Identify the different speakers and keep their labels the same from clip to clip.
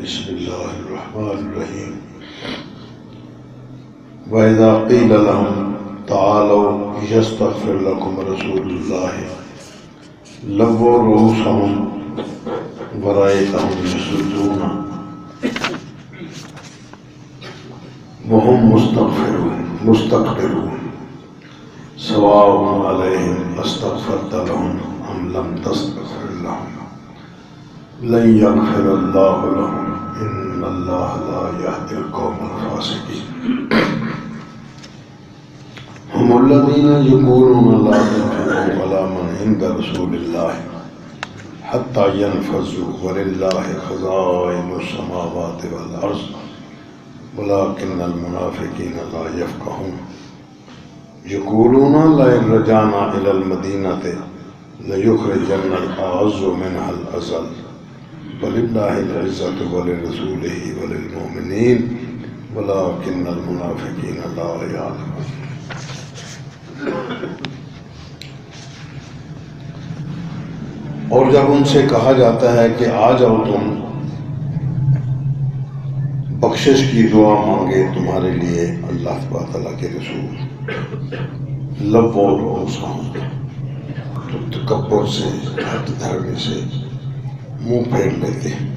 Speaker 1: بسم اللہ الرحمن الرحیم وَإِذَا قِيلَ لَهُمْ تَعَالَوْا يَسْتَغْفِرْ لَكُمْ رَسُولُ اللَّهِ لَوَّوْا رُءُوسَهُمْ وَرَأَيْتَهُمْ يَصُدُّونَ وَهُمْ مُسْتَكْبِرُونَ سَوَاءٌ عَلَيْهِمْ أَسْتَغْفَرْتَ لَهُمْ أَمْ لَمْ تَسْتَغْفِرْ لَهُمْ لن يغفر الله لهم إن الله لا يهدي القوم الفاسقين هم الذين يقولون لا تنفقوا على من عند رسول الله حتى ينفذوا ولله خزائن السماوات والأرض ولكن المنافقين لا يفقهون يقولون لئن رجعنا إلى المدينة ليخرجن الأعز منها الأذل وَلِلَّهِ الْعِزَّةُ وَلِرَسُولِهِ وَلِلْمُؤْمِنِينَ وَلَكِنَّ الْمُنَافِقِينَ لَا يَعْلَمُونَ۔ اور جب ان سے کہا جاتا ہے کہ آ جاؤ تم بخشش کی دعا مانگے تمہارے لیے اللہ تعالیٰ کے رسول لبو رؤوسہم تو تکبر سے ہٹ دھرنے سے منہ پھیر لیتے ہیں،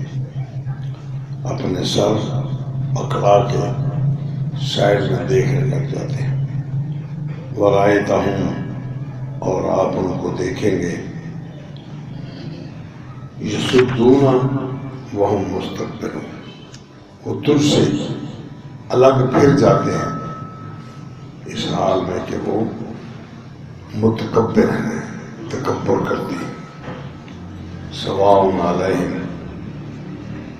Speaker 1: اپنے سر اکڑا کے سائڈ میں دیکھنے لگ جاتے ہیں۔ وَرَأَيْتَهُمْ اور آپ ان کو دیکھیں گے يَصُدُّونَ وَهُمْ مُسْتَكْبِرُونَ وہ تجھ سے الگ پھر جاتے ہیں اس حال میں کہ وہ متکبر ہیں، تکبر کرتے ہیں۔ سواء علیہم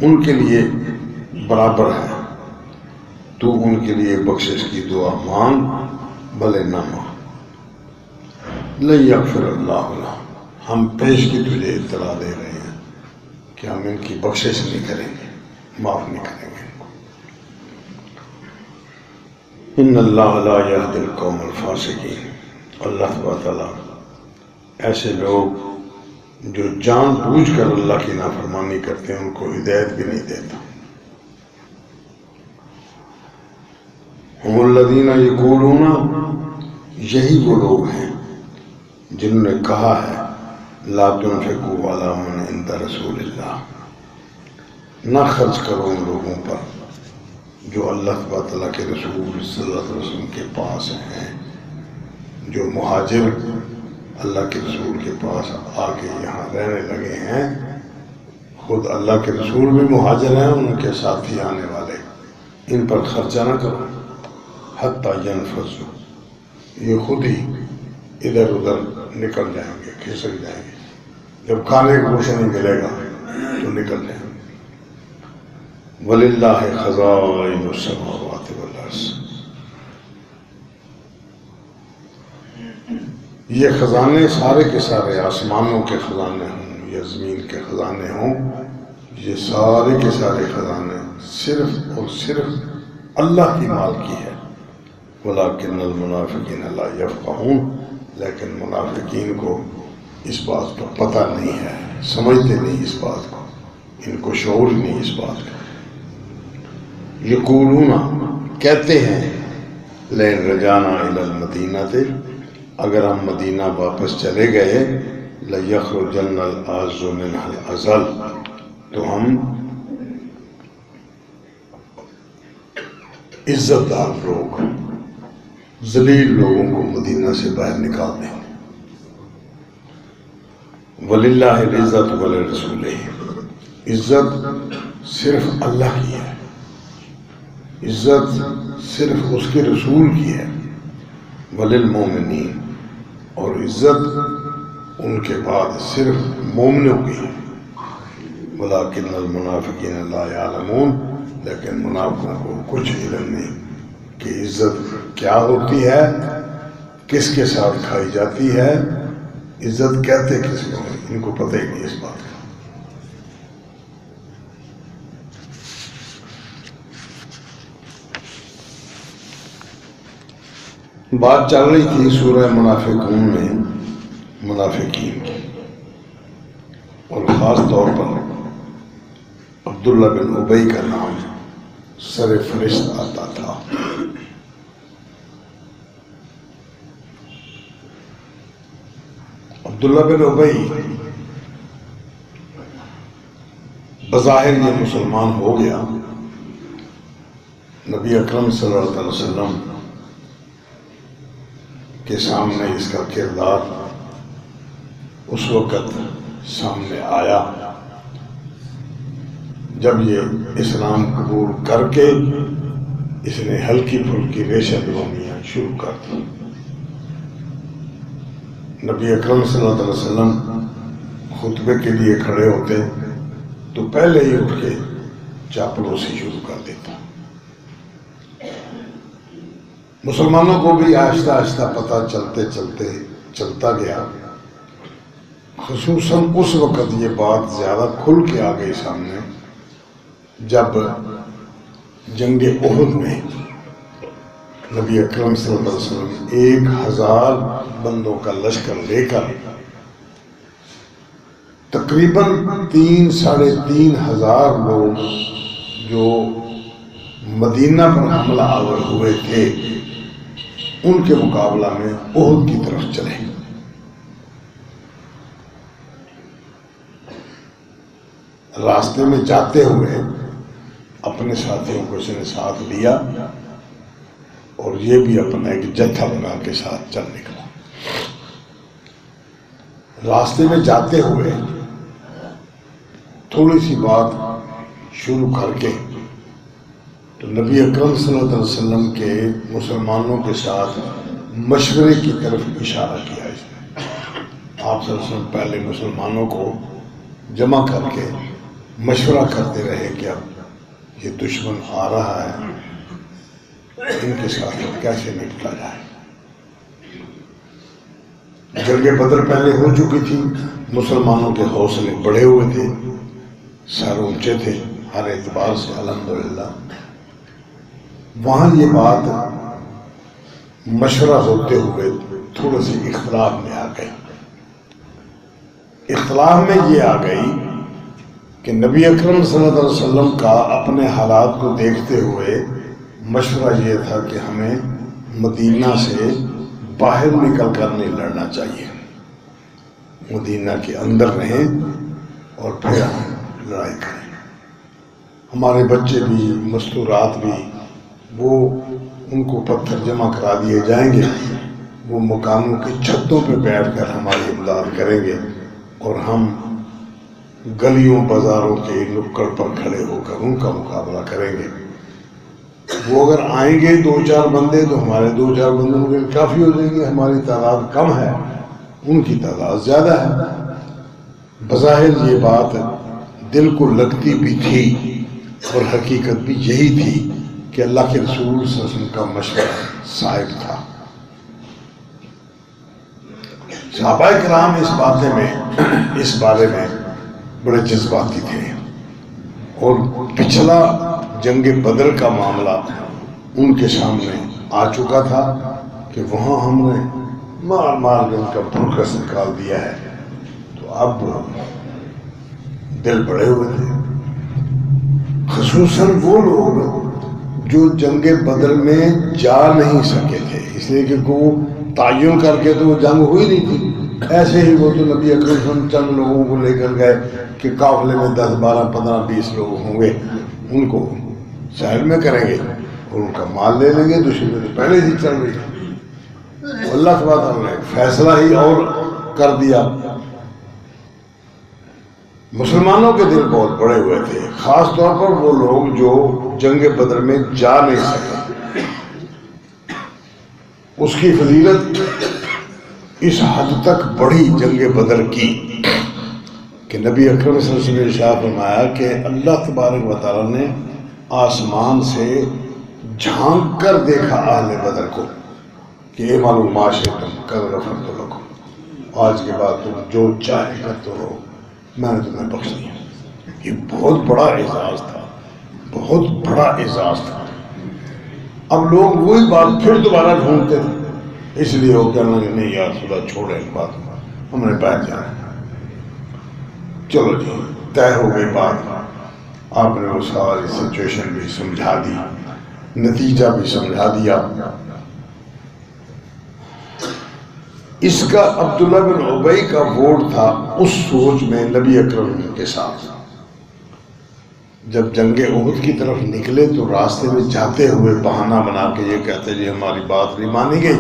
Speaker 1: ان کے لیے برابر ہے، تو ان کے لیے بخشش کی دعا مانگ بھلے نہ مانگ۔ لن یغفر اللہ لہم ہم پیش کی تجھے اطلاع دے رہے ہیں کہ ہم ان کی بخشش نہیں کریں گے، معاف نہیں کریں گے ان کو۔ ان اللہ لا یہدی القوم الفاسقین اللہ تعالیٰ ایسے لوگ جو جان بوجھ کر اللہ کی نافرمانی کرتے ہیں ان کو ہدایت بھی نہیں دیتا۔ ہم الذین یقولون یہی وہ لوگ ہیں جنہوں نے کہا ہے لا تنفقوا علی من عند رسول اللہ نہ خرچ کرو ان لوگوں پر جو اللہ تعالیٰ کے رسول صلی اللہ علیہ وسلم کے پاس ہیں، جو مہاجر اللہ کے رسول کے پاس آ کے یہاں رہنے لگے ہیں، خود اللہ کے رسول بھی مہاجر ہیں، ان کے ساتھی آنے والے، ان پر خرچہ نہ کرو حتیٰ ینفذوا یہ خود ہی ادھر ادھر نکل جائیں گے، کھسک جائیں گے، جب کھانے کو کچھ نہیں ملے گا تو نکل جائیں گے۔ وَلِلَّهِ خَزَائِنُ السَّمَاوَاتِ وَالْأَرْضِ یہ خزانے سارے کے سارے آسمانوں کے خزانے ہوں یا زمین کے خزانے ہوں، یہ سارے کے سارے خزانے صرف اور صرف اللہ کی مالکی ہے۔ وَلَكِنَّ الْمُنَافِقِينَ لَا يَفْقَهُونَ لیکن منافقین کو اس بات کا پتہ نہیں ہے، سمجھتے نہیں اس بات کو، ان کو شعور نہیں اس بات کا۔ یقولون کہتے ہیں لئن رجعنا الی المدینہ اگر ہم مدینہ واپس چلے گئے لَيَخْرُجَنَّ الْأَعْزُّ مِنْهَا الْأَذَلَّ تو ہم عزت دار لوگ ذلیل لوگوں کو مدینہ سے باہر نکال دیں گے۔ وَلِلَّهِ الْعِزَّةُ وَلِرَسُولِهِ عزت صرف اللہ کی ہے، عزت صرف اس کے رسول کی ہے۔ وَلِلْمُؤْمِنِينَ اور عزت ان کے بعد صرف مومنوں کی ہے۔ وَلَكِنَّ الْمُنَافِقِينَ لَا يَعْلَمُونَ لیکن منافقوں کو کچھ علم نہیں کہ عزت کیا ہوتی ہے، کس کے ساتھ کھائی جاتی ہے، عزت کہتے کس کو ہیں، ان کو پتہ ہی نہیں اس بات کا۔ بات چل رہی تھی سورہ منافقون میں منافقین کی، اور خاص طور پر عبداللہ بن ابی کا نام سر فہرست آتا تھا۔ عبداللہ بن ابی بظاہر یہ مسلمان ہو گیا، نبی اکرم صلی اللہ علیہ وسلم کے سامنے اس کا کردار اس وقت سامنے آیا جب یہ اسلام قبول کر کے اس نے ہلکی پھلکی ریشہ دوانیاں شروع کر دی۔ نبی اکرم صلی اللہ علیہ وسلم خطبے کے لیے کھڑے ہوتے تو پہلے ہی اٹھ کے چاپلوسی شروع کر دیتا۔ مسلمانوں کو بھی آہستہ آہستہ پتہ چلتا گیا، خصوصاً اس وقت یہ بات زیادہ کھل کے آ گئی سامنے جب جنگ احد میں نبی اکرم صلی اللہ علیہ وسلم 1000 بندوں کا لشکر لے کر تقریباً 3,500 لوگ جو مدینہ پر حملہ آور ہوئے تھے ان کے مقابلہ میں احد کی طرف چلے۔ راستے میں جاتے ہوئے اپنے ساتھیوں کو اس نے ساتھ لیا اور یہ بھی اپنا ایک جتھا بنا کے ساتھ چل نکلا۔ راستے میں جاتے ہوئے تھوڑی سی بات شروع کر کے تو نبی اکرم صلی اللہ علیہ وسلم کے مسلمانوں کے ساتھ مشورے کی طرف اشارہ کیا اس نے۔ آپ صلی اللہ علیہ وسلم پہلے مسلمانوں کو جمع کر کے مشورہ کرتے رہے کہ اب یہ دشمن آ رہا ہے، ان کے ساتھ کیسے نپٹا جائے۔ جنگ بدر پہلے ہو چکی تھی، مسلمانوں کے حوصلے بڑھے ہوئے تھے، سر اونچے تھے ہر اعتبار سے الحمدللہ۔ وہاں یہ بات مشورہ ہوتے ہوئے تھوڑے سے اختلاف میں آ گئی۔ اختلاف میں یہ آ گئی کہ نبی اکرم صلی اللہ علیہ وسلم کا اپنے حالات کو دیکھتے ہوئے مشورہ یہ تھا کہ ہمیں مدینہ سے باہر نکل کر نہیں لڑنا چاہیے، مدینہ کے اندر رہیں اور پھر ہم لڑائی کریں۔ ہمارے بچے بھی، مستورات بھی، وہ ان کو پتھر جمع کرا دیے جائیں گے، وہ مکانوں کی چھتوں پہ بیٹھ کر ہماری امداد کریں گے اور ہم گلیوں بازاروں کے نکڑ پر کھڑے ہو کر ان کا مقابلہ کریں گے۔ وہ اگر آئیں گے 2-4 بندے تو ہمارے 2-4 بندوں کے کافی ہو جائیں گے، ہماری تعداد کم ہے، ان کی تعداد زیادہ ہے۔ بظاہر یہ بات دل کو لگتی بھی تھی اور حقیقت بھی یہی تھی کہ اللہ کے رسول صلی اللہ علیہ وسلم کا مشورہ صائب تھا۔ صحابہ کرام اس بارے میں بڑے جذباتی تھے اور پچھلا جنگ بدر کا معاملہ ان کے سامنے آ چکا تھا کہ وہاں ہم نے مار کے ان کا برکس نکال دیا ہے، تو اب دل بڑے ہوئے تھے۔ خصوصاً وہ لوگ جو جنگ بدر میں جا نہیں سکے تھے، اس لیے کہ وہ تعین کر کے تو وہ جنگ ہوئی نہیں تھی، ایسے ہی وہ تو نبی اکرم صلی اللہ علیہ وسلم چند لوگوں کو لے کر گئے کہ قافلے میں 10, 12, 15, 20 لوگ ہوں گے، ان کو سائڈ میں کریں گے اور ان کا مال لے لیں گے۔ دشمنی تو پہلے ہی چل رہی تھی، اللہ تعالیٰ نے فیصلہ ہی اور کر دیا۔ مسلمانوں کے دل بہت بڑے ہوئے تھے، خاص طور پر وہ لوگ جو جنگ بدر میں جا نہیں سکے۔ اس کی فضیلت اس حد تک بڑھی جنگ بدر کی کہ نبی اکرم صلی اللہ علیہ وسلم نے ارشاد فرمایا کہ اللہ تبارک و تعالیٰ نے آسمان سے جھانک کر دیکھا اہل بدر کو کہ اے معلوم معاشرتم قد غفرت لکم، آج کے بعد تم جو چاہے کرتے رہو، میں نے تمہیں بخش دیا۔ یہ بہت بڑا اعزاز تھا، بہت بڑا اعزاز تھا۔ اب لوگ وہی بات پھر دوبارہ ڈھونڈتے تھے، اس لیے وہ کہنا کہ نہیں یار خدا چھوڑے اس بات کو، ہم نے بیٹھ جانا۔ چلو جی طے ہو گئی بات، آپ نے وہ ساری سچویشن بھی سمجھا دی، نتیجہ بھی سمجھا دیا۔ اس کا عبداللہ بن ابی کا ووٹ تھا اس سوچ میں نبی اکرم کے ساتھ۔ جب جنگ احد کی طرف نکلے تو راستے میں جاتے ہوئے بہانہ بنا کے یہ کہتے جی ہماری بات نہیں مانی گئی،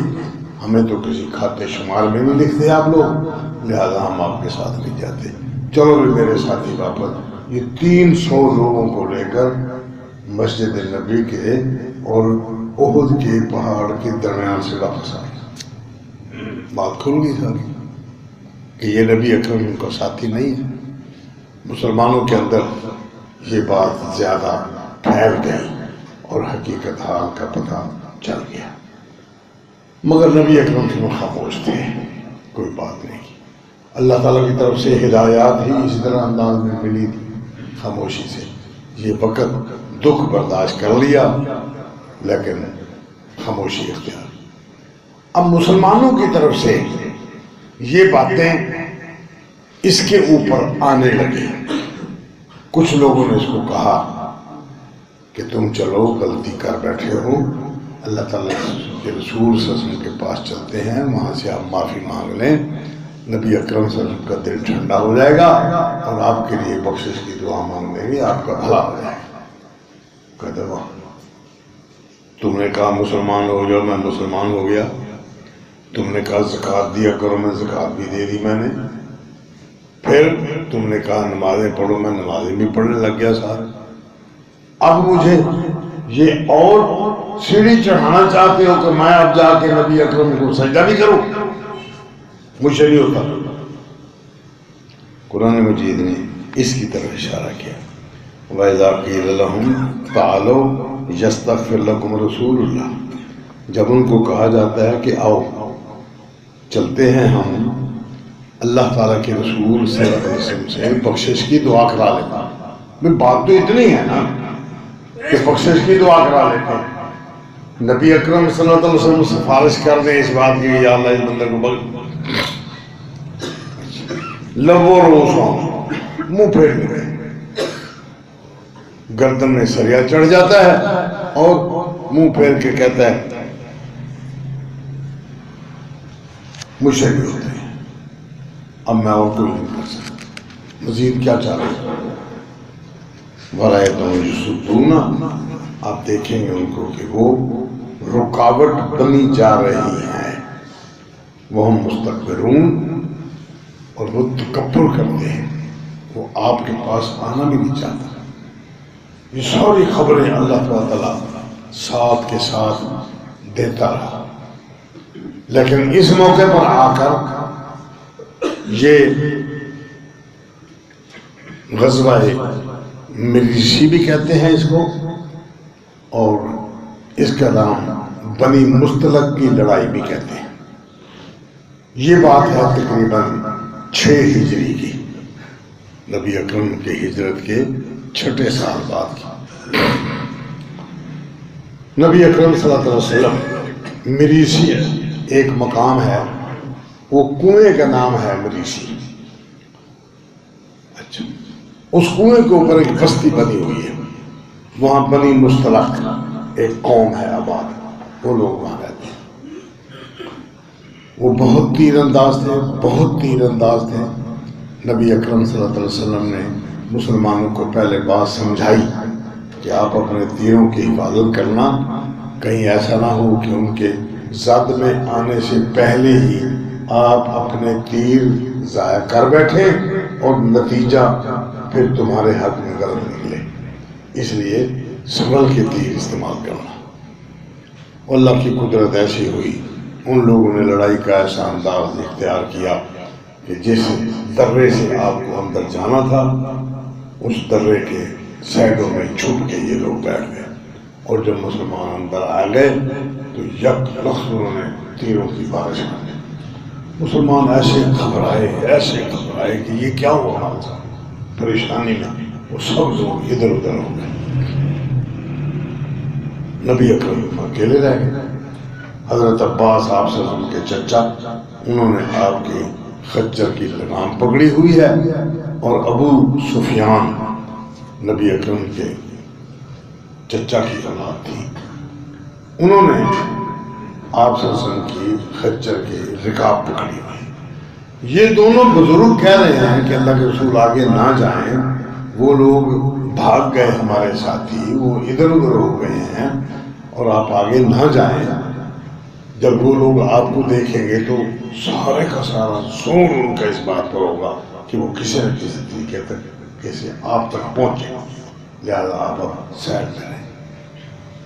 Speaker 1: ہمیں تو کسی کھاتے شمار میں نہیں لکھتے آپ لوگ، لہذا ہم آپ کے ساتھ نہیں جاتے، چلو بھی میرے ساتھی واپس۔ یہ 300 لوگوں کو لے کر مسجد نبی کے اور احد کے پہاڑ کے درمیان سے واپس آئے۔ بات کھل گئی ساری کہ یہ نبی اکرم ان کا ساتھی نہیں ہے۔ مسلمانوں کے اندر یہ بات زیادہ پھیل گئی اور حقیقت حال کا پتہ چل گیا، مگر نبی اکرم سے خاموش تھے، کوئی بات نہیں۔ اللہ تعالیٰ کی طرف سے ہدایات ہی اسی طرح انداز میں ملی تھی، خاموشی سے یہ وقت دکھ برداشت کر لیا لیکن خاموشی اختیار۔ اب مسلمانوں کی طرف سے یہ باتیں اس کے اوپر آنے لگی۔ کچھ لوگوں نے اس کو کہا کہ تم چلو غلطی کر بیٹھے ہو، اللہ تعالیٰ کے رسول صلی اللہ علیہ وسلم کے پاس چلتے ہیں، وہاں سے آپ معافی مانگ لیں، نبی اکرم صلی اللہ علیہ وسلم کا دل ٹھنڈا ہو جائے گا اور آپ کے لیے بخشش کی دعا مانگ لیں گے، آپ کا بھلا ہو جائے گا۔ کہتے واہ، تم نے کہا مسلمان ہو جاؤ، میں مسلمان ہو گیا، تم نے کہا زکوٰۃ دیا کرو، میں زکوٰۃ بھی دے دی میں نے، پھر تم نے کہا نمازیں پڑھو، میں نمازیں بھی پڑھنے لگ گیا سارے، اب مجھے یہ اور سیڑھی چڑھانا چاہتے ہو کہ میں اب جا کے نبی اکرم کو سجدہ بھی کروں؟ مجھ سے نہیں ہوتا۔ قرآن مجید نے اس کی طرف اشارہ کیا، وَإِذَا قِيلَ لَهُمْ تَعَالَوْا يَسْتَغْفِرْ لَكُمْ رَسُولُ اللَّهِ، جب ان کو کہا جاتا ہے کہ آؤ چلتے ہیں ہم اللہ تعالیٰ کے رسول صلی اللہ علیہ وسلم سے بخشش کی دعا کرا لیتا، بات تو اتنی ہے نا کہ بخشش کی دعا کرا لیتے ہیں، نبی اکرم صلی اللہ علیہ وسلم سفارش کر دیں اس بات کی یا اللہ اس بندے کو بخش، لبو روسوں منہ پھیر لیتے، گردن میں سریا چڑھ جاتا ہے اور منہ پھیر کے کہتا ہے مجھ سے بھی ہوتے ہیں، اب میں اور کوئی نہیں کر سکتا، مزید کیا چاہ رہے ہیں؟ وَرَأَيْتَهُمْ يَصُدُّونَ، آپ دیکھیں گے ان کو کہ وہ رکاوٹ بنی جا رہی ہیں، وہ مستکبرون، اور وہ تکبر کرتے ہیں، وہ آپ کے پاس آنا بھی نہیں چاہتا۔ یہ ساری خبریں اللہ تعالیٰ ساتھ کے ساتھ دیتا رہا، لیکن اس موقع پر آ کر یہ غزوہ مریسی بھی کہتے ہیں اس کو، اور اس کا نام بنی مستلق کی لڑائی بھی کہتے ہیں۔ یہ بات ہے تقریباً 6 ہجری کی، نبی اکرم کے ہجرت کے 6 سال بعد کی۔ نبی اکرم صلی اللہ علیہ وسلم مریسی ایک مقام ہے، وہ کنویں کا نام ہے مریسی، اچھا اس کنویں کے اوپر ایک بستی بنی ہوئی ہے، وہاں بنی مستلق ایک قوم ہے آباد، وہ لوگ وہاں رہتے ہیں، وہ بہت تیر انداز تھے، بہت تیر انداز تھے۔ نبی اکرم صلی اللہ علیہ وسلم نے مسلمانوں کو پہلے بات سمجھائی کہ آپ اپنے تیروں کی حفاظت کرنا، کہیں ایسا نہ ہو کہ ان کے زد میں آنے سے پہلے ہی آپ اپنے تیر ضائع کر بیٹھے اور نتیجہ پھر تمہارے حق میں غلط نکلے، اس لیے سنبھل کے تیر استعمال کرنا۔ اللہ کی قدرت ایسی ہوئی، ان لوگوں نے لڑائی کا ایسا انداز اختیار کیا کہ جس درے سے آپ کو اندر جانا تھا اس درے کے سائڈوں میں چھپ کے یہ لوگ بیٹھ گئے، اور جب مسلمان اندر آ گئے تو یک لخت انہوں نے تیروں کی بارش کر دی۔ مسلمان ایسے گھبرائے کہ یہ کیا ہو رہا تھا، پریشانی میں وہ سب لوگ ادھر ادھر ہو گئے، نبی اکرم اکیلے رہ گئے۔ حضرت عباس آپ سے ان کے چچا، انہوں نے آپ کی خچر کی لگام پکڑی ہوئی ہے، اور ابو سفیان نبی اکرم کے چچا کی اولاد تھی. انہوں نے آپ صلی اللہ علیہ وسلم کی خچر کے رکاب پکڑی ہوئی. یہ دونوں بزرگ کہہ رہے ہیں کہ اللہ کے رسول آگے نہ جائیں، وہ لوگ بھاگ گئے ہمارے ساتھی، وہ ادھر ادھر ہو گئے ہیں اور آپ آگے نہ جائیں. جب وہ لوگ آپ کو دیکھیں گے تو سارے کا سارا زور ان کا اس بات پر ہوگا کہ وہ کسی نہ کسی طریقے تک کیسے آپ تک پہنچے، لہذا آپ اب سیر کریں.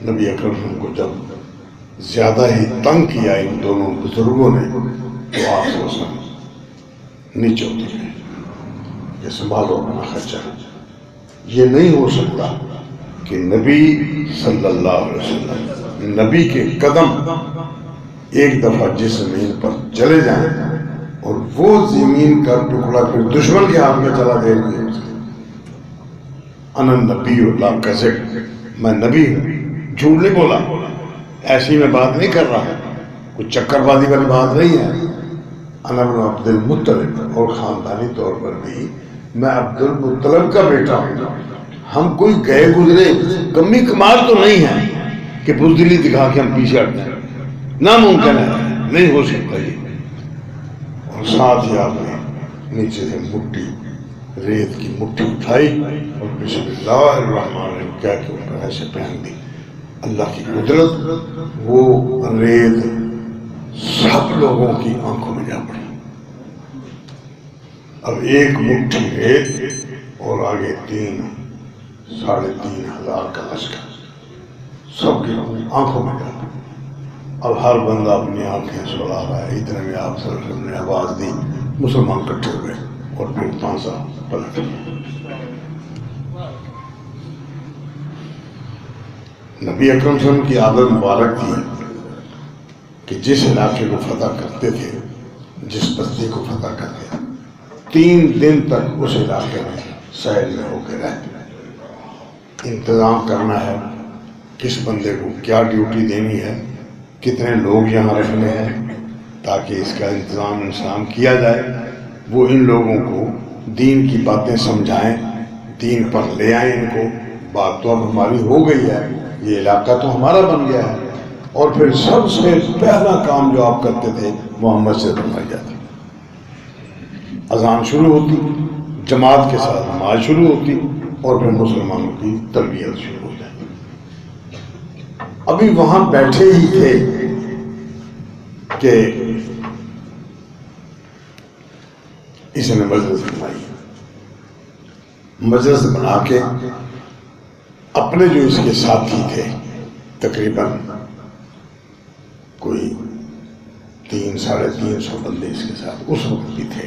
Speaker 1: نبی اکرم کو جب زیادہ ہی تنگ کیا ان دونوں بزرگوں نے تو آپ صلی اللہ علیہ وسلم نیچے اترے کہ سنبھالو اپنا خچر. یہ نہیں ہو سکتا کہ نبی صلی اللہ علیہ وسلم، نبی کے قدم ایک دفعہ جس زمین پر چلے جائیں اور وہ زمین کا ٹکڑا پھر دشمن کے ہاتھ میں چلا دے گی. انا نبی اللہ کذب، میں نبی ہوں، جھوٹ نہیں بولا، ایسی میں بات نہیں کر رہا، کوئی چکر بازی والی بات نہیں ہے. انا بن عبد المطلب، اور خاندانی طور پر بھی میں عبد المطلب کا بیٹا ہوں. ہم کوئی گئے گزرے کمی کمال تو نہیں ہے کہ بزدلی دکھا کے ہم پیچھے ہٹ جائیں، ناممکن ہے، نہیں ہو سکتا یہ. اور ساتھ ہی آپ نے نیچے سے مٹی، ریت کی مٹھی اٹھائی اور بسم اللہ الرحمن الرحیم کہہ کے اوپر ایسے پہن دی. اللہ کی قدرت، وہ ریت سب لوگوں کی آنکھوں میں جا پڑی. اب ایک مٹھی ریت اور آگے 3,500 کا لشکر، سب کی آنکھوں میں جا پڑی. اب ہر بندہ اپنی آنکھیں سلا رہا ہے. اتنے میں آپ صلی اللہ علیہ وسلم نے آواز دی، مسلمان اکٹھے ہوئے اور پھر پانسا پلٹ. نبی اکرم صلی اللہ علیہ وسلم کی عادت مبارک تھی کہ جس علاقے کو فتح کرتے تھے، جس بستی کو فتح کرتے، 3 دن تک اس علاقے میں سیر میں ہو کے رہتے. انتظام کرنا ہے کس بندے کو کیا ڈیوٹی دینی ہے، کتنے لوگ یہاں رکھنے ہیں تاکہ اس کا انتظام کیا جائے. وہ ان لوگوں کو دین کی باتیں سمجھائیں، دین پر لے آئیں ان کو. بات تو اب ہماری ہو گئی ہے، یہ علاقہ تو ہمارا بن گیا ہے. اور پھر سب سے پہلا کام جو آپ کرتے تھے وہ مسجد بنائی جاتی، اذان شروع ہوتی، جماعت کے ساتھ نماز شروع ہوتی اور پھر مسلمانوں کی تربیت شروع ہو جاتی. ابھی وہاں بیٹھے ہی تھے کہ اس نے مجلس بنائی. مجلس بنا کے اپنے جو اس کے ساتھی تھے، تقریباً کوئی 300-350 بندے اس کے ساتھ اس وقت بھی تھے،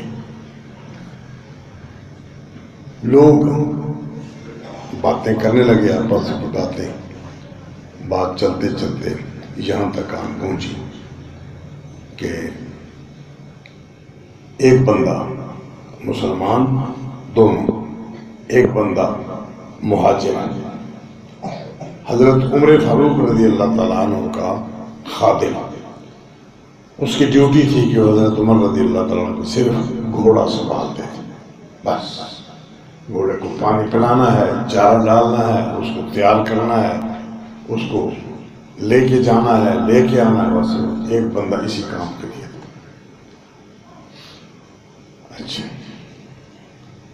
Speaker 1: لوگ باتیں کرنے لگے، آپس کی باتیں. بات چلتے چلتے یہاں تک آن پہنچی کہ ایک بندہ مسلمان، دونوں، ایک بندہ مہاجر، حضرت عمر فاروق رضی اللہ تعالیٰ عنہ کا خادم. اس کی ڈیوٹی تھی کہ حضرت عمر رضی اللہ تعالیٰ عنہ کو صرف گھوڑا سنبھالتے تھے، بس گھوڑے کو پانی پلانا ہے، چارہ ڈالنا ہے، اس کو تیار کرنا ہے، اس کو لے کے جانا ہے، لے کے آنا ہے. بس ایک بندہ اسی کام کے لیے. اچھا،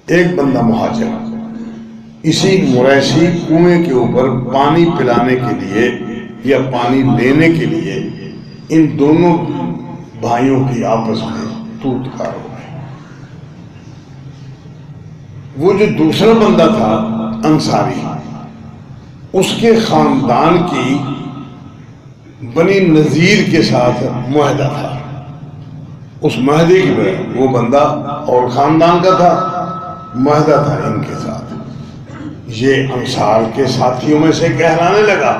Speaker 1: ایک بندہ مہاجر اسی مریسی کنویں کے اوپر پانی پلانے کے لیے یا پانی لینے کے لیے ان دونوں بھائیوں کی آپس میں توت کار ہو گئی. وہ جو دوسرا بندہ تھا انصاری، اس کے خاندان کی بنی نذیر کے ساتھ معاہدہ تھا. اس معاہدے کی وجہ وہ بندہ اور خاندان کا تھا، معاہدہ تھا ان کے ساتھ. یہ انصار کے ساتھیوں میں سے کہلانے لگا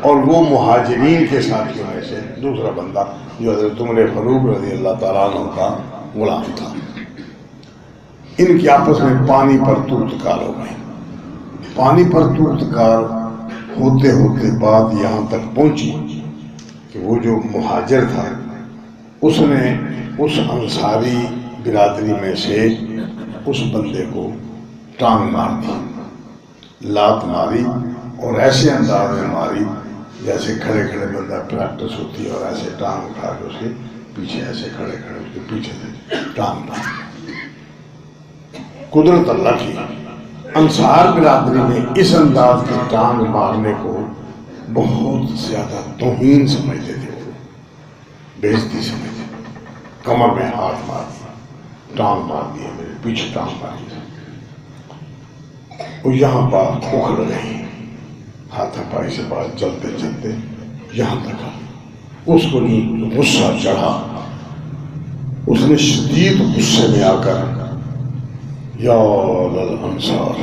Speaker 1: اور وہ مہاجرین کے ساتھیوں میں سے دوسرا بندہ جو حضرت عمر فاروق رضی اللہ تعالیٰ عنہ کا غلام تھا. ان کی آپس میں پانی پر توتکار ہو گئی. پانی پر توتکار ہوتے ہوتے بات یہاں تک پہنچی کہ وہ جو مہاجر تھا اس نے اس انصاری برادری میں سے اس بندے کو ٹانگ مار دی لات ماری اور ایسے انداز میں ماری جیسے کھڑے کھڑے بندہ پریکٹس ہوتی ہے، اور ایسے ٹانگ اٹھا کے اس کے پیچھے ایسے کھڑے کھڑے اس کے پیچھے سے ٹانگ ماری۔ قدرت اللہ کی، انصار برادری میں اس انداز کی ٹانگ مارنے کو بہت زیادہ توہین سمجھتے تھے، وہ بےعزتی سمجھتے تھے۔ کمر میں ہاتھ مار دیا، ٹانگ مار دیا، میرے پیچھے ٹانگ مار دیا۔ اور یہاں بات اکھڑ رہی، ہاتھ پائی سے بات چلتے چلتے یہاں تک اس کو غصہ چڑھا۔ اس نے شدید غصے میں آ کر یا للانصار،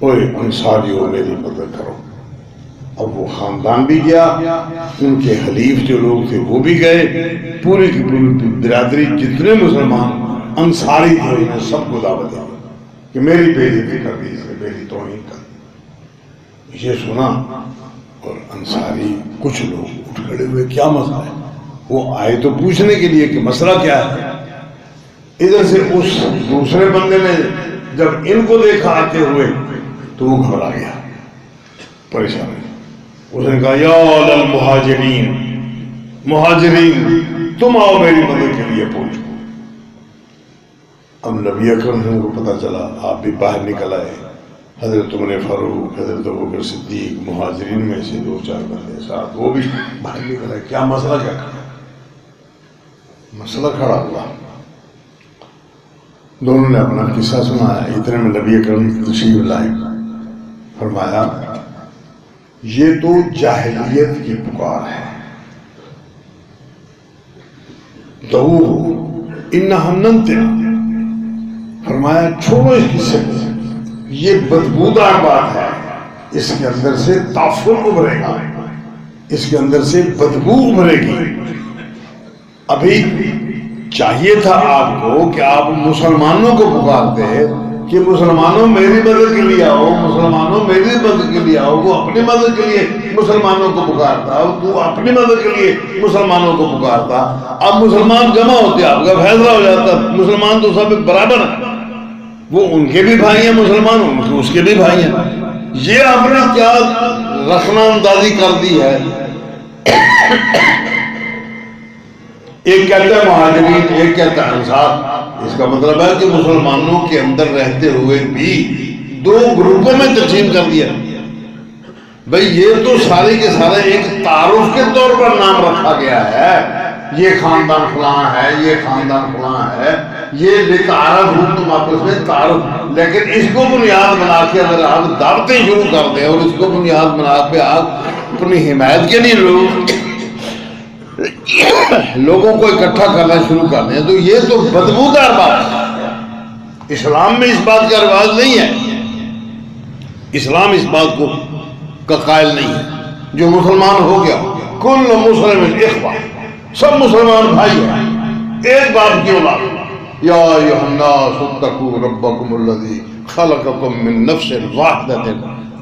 Speaker 1: اوے انصاریوں میری مدد کرو۔ اب وہ خاندان بھی گیا، ان کے حلیف جو لوگ تھے وہ بھی گئے، پوری کی پوری برادری جتنے مسلمان انصاری تھے انہیں سب کو دعوت دی کہ میری بےعزتی کر دی، اس نے میری توہین کر دی۔ یہ سنا اور انصاری کچھ لوگ اٹھ کھڑے ہوئے، کیا مسئلہ ہے؟ وہ آئے تو پوچھنے کے لیے کہ مسئلہ کیا ہے۔ ادھر سے اس دوسرے بندے نے جب ان کو دیکھا آتے ہوئے تو وہ گھبرا گیا، پریشان ہے۔ اس نے کہا یا للمہاجرین، مہاجرین تم آؤ میری مدد کے لیے پہنچو۔ اب نبی اکرم کو پتہ چلا، آپ بھی باہر نکل آئے، حضرت عمر فاروق، حضرت ابوبکر صدیق، مہاجرین میں سے 2-4 بندے ساتھ، وہ بھی باہر نکل آئے۔ کیا مسئلہ کیا کھڑا؟ مسئلہ کھڑا ہوا۔ دونوں نے اپنا قصہ سنایا۔ اتنے میں نبی اکرم تشریف لائے، فرمایا یہ تو جاہلیت کی پکار ہے، دعوہ انہم ننتع، فرمایا چھوڑو اس قصے کو، یہ بدبودار بات ہے، اس کے اندر سے تعفن ابھرے گا، اس کے اندر سے بدبو ابھرے گی۔ ابھی چاہیے تھا آپ کو کہ آپ مسلمانوں کو پکارتے کہ مسلمانوں میری مدد کے لیے آؤ، مسلمانوں میری مدد کے لیے آؤ۔ وہ اپنی مدد کے لیے مسلمانوں کو پکارتا، تو اپنی مدد کے لیے مسلمانوں کو پکارتا۔ اب مسلمان جمع ہوتے، آپ کا فیصلہ ہو جاتا، مسلمان تو سب برابر ہیں، وہ ان کے بھی بھائی ہیں مسلمان، ان کے اس کے بھی بھائی ہیں۔ یہ آپ نے کیا رخنہ اندازی کر دی ہے۔ ایک کہتا ہے مہاجرین، ایک کہتا ہے انصار۔ اس کا مطلب ہے کہ مسلمانوں کے اندر رہتے ہوئے بھی 2 گروپوں میں تقسیم کر دیا۔ بھئی یہ تو سارے کے سارے ایک تعارف کے طور پر نام رکھا گیا ہے، یہ خاندان فلاں ہے، یہ خاندان فلاں ہے، یہ لتعارف ہوں تم آپس میں تعارف۔ لیکن اس کو بنیاد بنا کے اگر آپ دعوتیں شروع کر دیں اور اس کو بنیاد بنا کے آپ اپنی حمایت کے لیے لوگوں کو اکٹھا کرنا شروع کر دیں تو یہ تو بدبودار بات ہے۔ اسلام میں اس بات کا رواج نہیں ہے، اسلام اس بات کو کا قائل نہیں ہے۔ جو مسلمان ہو گیا کل مسلم اخوہ، سب مسلمان بھائی ہیں، ایک باپ کی اولاد۔ یا ایھا الناس اتقوا ربکم الذی خلقکم من نفس واحدۃ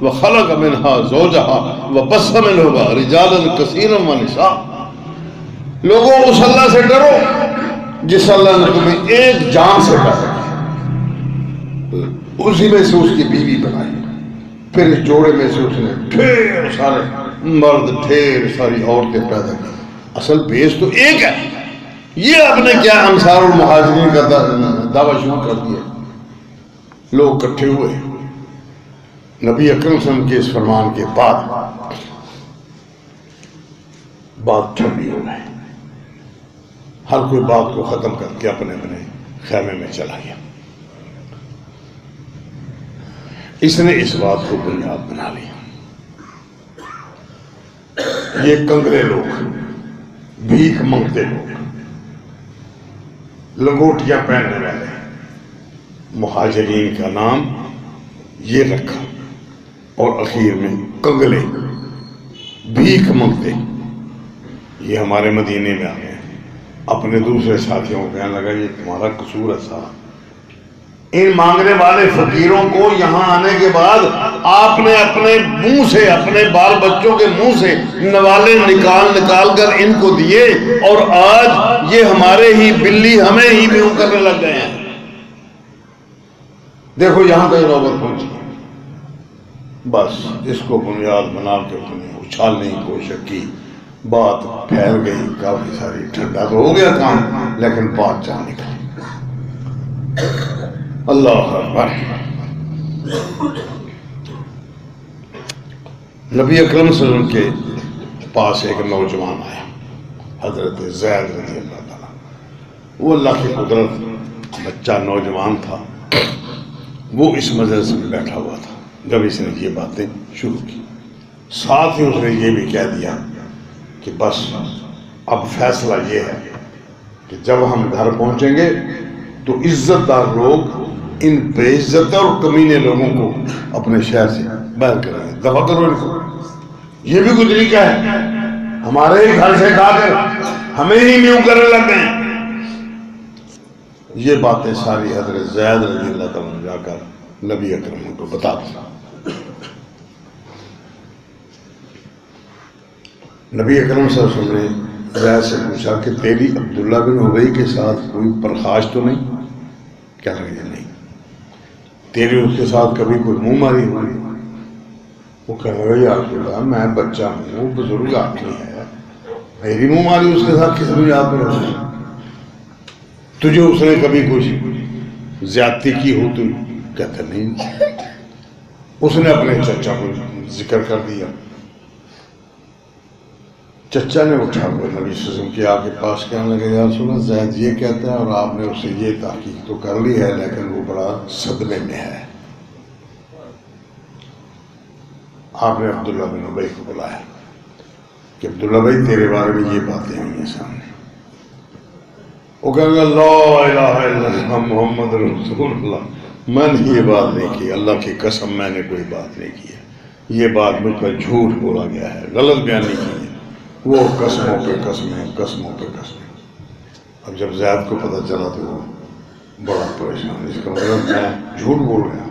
Speaker 1: وخلق منها زوجها وبث منہما رجالا کثیرا ونساء۔ لوگوں اس اللہ سے ڈرو جس اللہ نے تمہیں ایک جان سے پیدا کیا، اسی میں سے اس کی بیوی بنائی، پھر اس جوڑے میں سے اس نے ڈھیر سارے مرد، ڈھیر ساری عورتیں پیدا کی۔ اصل بیس تو ایک ہے۔ یہ آپ نے کیا انصار المہاجرین کا دعویٰ شروع کر دیا۔ لوگ اکٹھے ہوئے، نبی اکرم صلی اللہ علیہ وسلم کے اس فرمان کے بعد بات ٹھنڈی ہو گئی، ہر کوئی بات کو ختم کر کے اپنے اپنے خیمے میں چلا گیا۔ اس نے اس بات کو بنیاد بنا لیا، یہ کنگرے لوگ، بھیک مانگتے لوگ، لنگوٹیاں پہننے والے، مہاجرین کا نام یہ رکھا، اور اخیر میں کنگلے، بھیک مانگتے، یہ ہمارے مدینے میں آ گئے۔ اپنے دوسرے ساتھیوں کو کہنے لگا یہ تمہارا قصور ہے صاحب، ان مانگنے والے فقیروں کو یہاں آنے کے بعد آپ نے اپنے منہ سے، اپنے بال بچوں کے منہ سے نوالے نکال کر ان کو دیے، اور آج یہ ہمارے ہی بلی ہمیں ہی بیوں کرنے لگ گئے ہیں۔ دیکھو یہاں تک نوبت پہنچی۔ بس اس کو بنیاد بنا کے اس نے اچھالنے کی کوشش کی، بات پھیل گئی کافی ساری، ٹھنڈا تو ہو گیا کام لیکن بات جا نکلی۔ اللہ اکبر۔ نبی اکرم صلی اللہ علیہ وسلم کے پاس ایک نوجوان آیا، حضرت زید رضی اللہ تعالیٰ، وہ اللہ کی قدرت بچہ نوجوان تھا، وہ اس مجلس میں بیٹھا ہوا تھا جب اس نے یہ باتیں شروع کی۔ ساتھ ہی اس نے یہ بھی کہہ دیا کہ بس اب فیصلہ یہ ہے کہ جب ہم گھر پہنچیں گے تو عزت دار لوگ ان بے عزت اور کمینے لوگوں کو اپنے شہر سے باہر کریں گے، دفع کرو ان کو۔ یہ بھی کوئی طریقہ ہے؟ ہمارے ہی گھر سے کھا کر ہمیں ہی میوں کرنے لگ گئے۔ یہ باتیں ساری حضرت زید رضی اللہ تعالیٰ نے جا کر نبی اکرم کو بتا دیا۔ نبی اکرم صلی اللہ علیہ وسلم نے زید سے پوچھا کہ تیری عبداللہ بن ابی کے ساتھ کوئی پرخاش تو نہیں؟ کیا لگے نہیں۔ تیری اس کے ساتھ کبھی کوئی منہ ماری ہوئی؟ وہ کہنے لگا یا رسول اللہ میں بچہ ہوں، وہ بزرگ آدمی ہے، میری منہ ماری اس کے ساتھ کس نے یاد میں رکھا؟ تجھے اس نے کبھی کچھ زیادتی کی ہو؟ تو کہتا نہیں۔ اس نے اپنے چچا کو ذکر کر دیا۔ چچا نے اٹھا کر نبی صلی اللہ علیہ وسلم کے آگے پاس کہنے لگے یا رسول اللہ زید یہ کہتا ہے اور آپ نے اس سے یہ تحقیق تو کر لی ہے لیکن وہ بڑا صدمے میں ہے۔ آپ نے عبداللہ بن ابی کو بلایا کہ عبداللہ بھائی تیرے بارے میں یہ باتیں ہوئی ہیں سامنے۔ وہ کہنے لگا لا الہ الا اللہ محمد رسول اللہ، میں نے یہ بات نہیں کی، اللہ کی قسم میں نے کوئی بات نہیں کی ہے، یہ بات مجھ پر جھوٹ بولا گیا ہے، غلط بیانی کی ہے۔ وہ قسموں پہ قسمیں، قسموں پہ قسمیں۔ اب جب زید کو پتہ چلا تو وہ بڑا پریشان، اس کا مطلب میں جھوٹ بول گیا،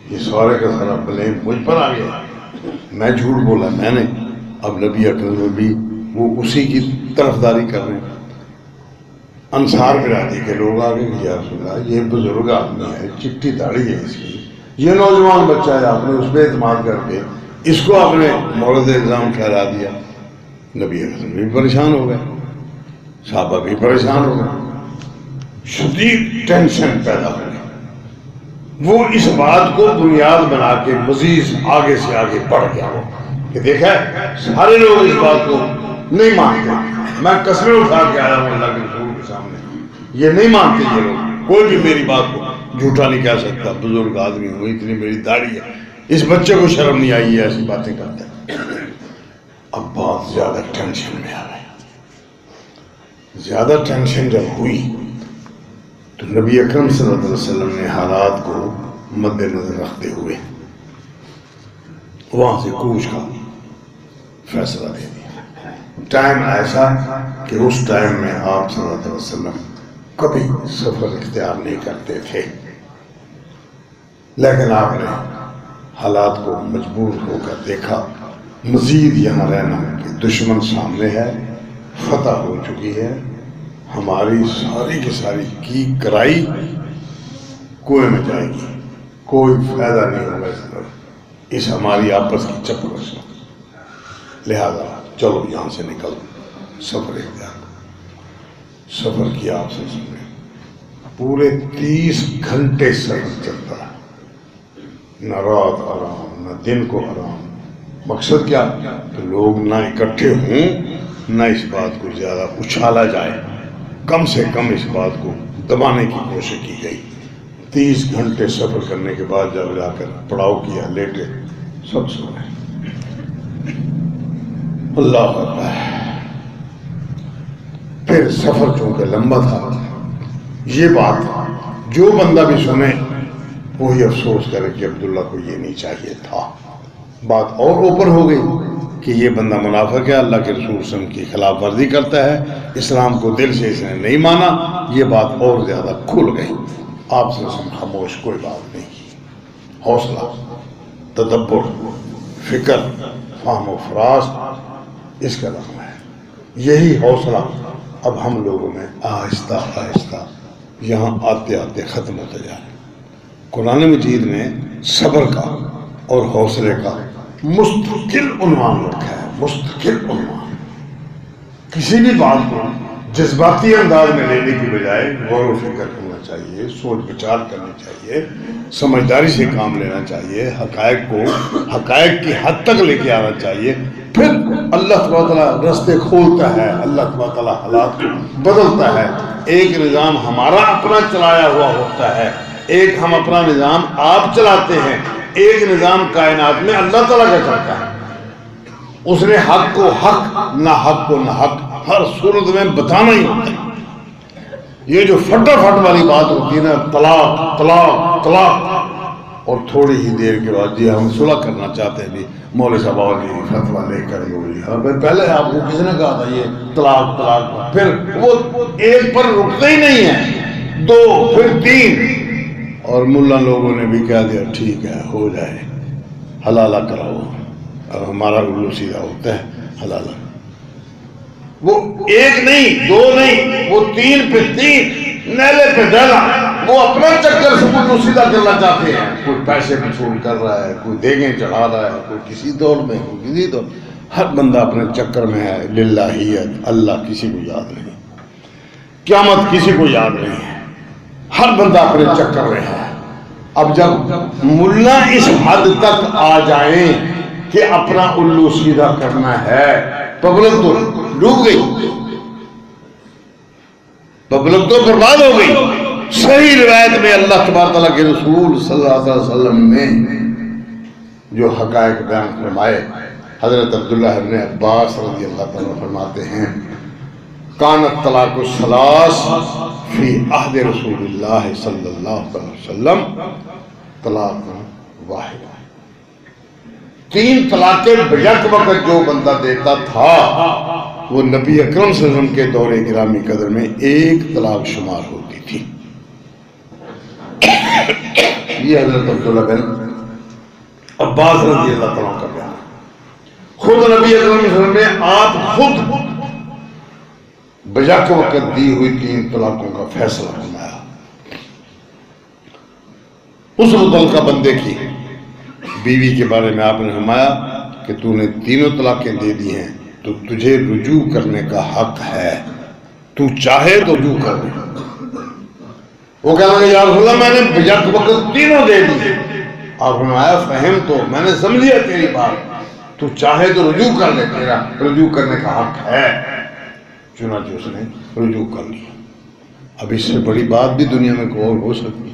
Speaker 1: یہ سارے کا سارا بلیم مجھ پر آ گیا، میں جھوٹ بولا میں نے۔ اب نبی اکرم میں بھی وہ اسی کی طرفداری کر رہے ہیں۔ انصار برادری کے لوگ آگے کہ یا رسول اللہ یہ بزرگ آدمی ہے، چٹی داڑھی ہے اس کی، یہ نوجوان بچہ ہے، آپ نے اس پہ اعتماد کر کے اس کو آپ نے مورد الزام ٹھہرا دیا۔ نبی اکرم بھی پریشان ہو گئے، صحابہ بھی پریشان ہو گئے، شدید ٹینشن پیدا ہو گئی۔ وہ اس بات کو بنیاد بنا کے مزید آگے سے آگے بڑھ گیا ہو کہ دیکھا سارے لوگ اس بات کو نہیں مانتے، میں قسمیں اٹھا کے آیا ہوں اللہ کے رسول کے سامنے، یہ نہیں مانتے یہ لوگ، کوئی بھی میری بات کو جھوٹا نہیں کہہ سکتا، بزرگ آدمی ہوں، اتنی میری داڑھی ہے، اس بچے کو شرم نہیں آئی ہے ایسی باتیں کرتا ہے۔ اب بات زیادہ ٹینشن میں آ گئی، زیادہ ٹینشن جب ہوئی تو نبی اکرم صلی اللہ علیہ وسلم نے حالات کو مد نظر رکھتے ہوئے وہاں سے کوچ کا فیصلہ دے دیا۔ ٹائم ایسا کہ اس ٹائم میں آپ صلی اللہ علیہ وسلم کبھی سفر اختیار نہیں کرتے تھے، لیکن آپ نے حالات کو مجبور ہو کر دیکھا مزید یہاں رہنا کہ دشمن سامنے ہے، فتح ہو چکی ہے، ہماری ساری کی ساری کی کرائی کنویں میں جائے گی، کوئی فائدہ نہیں ہوگا اس طرف، اس ہماری آپس کی چپرش کا، لہذا چلو یہاں سے نکل سفر اختیار۔ سفر کیا آپ سے سنے، پورے 30 گھنٹے سفر چلتا ہے، نہ رات آرام نہ دن کو آرام۔ مقصد کیا کہ لوگ نہ اکٹھے ہوں، نہ اس بات کو زیادہ اچھالا جائے، کم سے کم اس بات کو دبانے کی کوشش کی گئی۔ 30 گھنٹے سفر کرنے کے بعد جب جا کر پڑاؤ کیا، لیٹے، سب سو گئے۔ اللہ اکبر۔ پھر سفر چونکہ لمبا تھا، یہ بات جو بندہ بھی سنے وہی افسوس کرے کہ عبداللہ کو یہ نہیں چاہیے تھا۔ بات اور اوپر ہو گئی کہ یہ بندہ منافق ہے، اللہ کے رسول صلی اللہ علیہ وسلم کی خلاف ورزی کرتا ہے، اسلام کو دل سے اس نے نہیں مانا، یہ بات اور زیادہ کھل گئی۔ آپ سے خاموش، کوئی بات نہیں کی، حوصلہ، تدبر، فکر، فہم و فراست اس کا نام ہے۔ یہی حوصلہ اب ہم لوگوں میں آہستہ آہستہ یہاں آتے آتے ختم ہوتا جا رہا ہے۔ قرآن مجید میں صبر کا اور حوصلے کا مستقل عنوان رکھا ہے، مستقل عنوان۔ کسی بھی بات کو جذباتی انداز میں لینے کی بجائے غور و فکر کرنا چاہیے، سوچ بچار کرنی چاہیے، سمجھداری سے کام لینا چاہیے، حقائق کو حقائق کی حد تک لے کے آنا چاہیے، پھر اللہ تبارک تعالیٰ رستے کھولتا ہے، اللہ تبارک تعالیٰ حالات کو بدلتا ہے۔ ایک نظام ہمارا اپنا چلایا ہوا ہوتا ہے، ایک ہم اپنا نظام آپ چلاتے ہیں، ایک نظام کائنات میں اللہ تعالیٰ کا چلتا ہے۔ اس نے حق کو حق، نہ حق کو نہ حق ہر صورت میں بتانا ہی ہوتا ہے۔ یہ جو فٹافٹ والی بات ہوتی ہے نا، طلاق طلاق طلاق، اور تھوڑی ہی دیر کے بعد جی ہم صلح کرنا چاہتے ہیں، جی مولوی صاحب آؤ جی فتویٰ لے کر پہلے آپ کو کس نے کہا تھا یہ طلاق طلاق، پھر وہ ایک پر رکتے ہی نہیں ہے، دو پھر تین، اور ملا لوگوں نے بھی کہہ دیا ٹھیک ہے ہو جائے، حلالہ کراؤ۔ اب ہمارا الو سیدھا ہوتا ہے حلالہ، وہ ایک نہیں دو نہیں، وہ تین پہ تین، نیلے پہ ڈالا، وہ اپنا چکر سے الو سیدھا کرنا چاہتے ہیں۔ کوئی پیسے وصول کر رہا ہے، کوئی دیگیں چڑھا رہا ہے، کوئی کسی دور میں، کوئی کسی دور، ہر بندہ اپنے چکر میں ہے۔ للہیت، اللہ کسی کو یاد نہیں، قیامت کسی کو یاد نہیں ہے، ہر بندہ اپنے چکر میں ہے۔ اب جب ملا اس حد تک آ جائیں کہ اپنا الو سیدھا کرنا ہے، پبلک تو ڈوب گئی، پبلک تو برباد ہو گئی۔ صحیح روایت میں اللہ تبارک تعالیٰ کے رسول صلی اللہ علیہ وسلم نے جو حقائق بیان فرمائے، حضرت عبداللہ ابن عباس رضی اللہ تعالیٰ فرماتے ہیں کانت طلاق الثلاث فی عہد رسول اللہ صلی اللہ علیہ وسلم طلاق واحد، تین طلاقیں بیک وقت جو بندہ دیتا تھا وہ نبی اکرم صلی اللہ علیہ وسلم کے دور گرامی قدر میں ایک طلاق شمار ہوتی تھی۔ یہ حضرت عبداللہ بن عباس رضی اللہ تعالیٰ کا بیان، خود نبی اکرم صلی اللہ علیہ وسلم نے آپ خود بیک وقت دی ہوئی تین طلاقوں کا فیصلہ فرمایا۔ اس متعلقہ بندے کی بیوی کے بارے میں آپ نے فرمایا کہ تو نے تینوں طلاقیں دے دی ہیں تو تجھے رجوع کرنے کا حق ہے، تو چاہے تو رجوع کر لے۔ وہ کہنے لگے یا رسول اللہ میں نے بیک وقت تینوں دے دی۔ آپ فرمایا فہم تو میں نے سمجھیا تیری بات، تو چاہے تو رجوع کر لے، تیرا رجوع کرنے کا حق ہے۔ چنانچہ اس نے رجوع کر لیا۔ اب اس سے بڑی بات بھی دنیا میں کوئی اور ہو سکتی،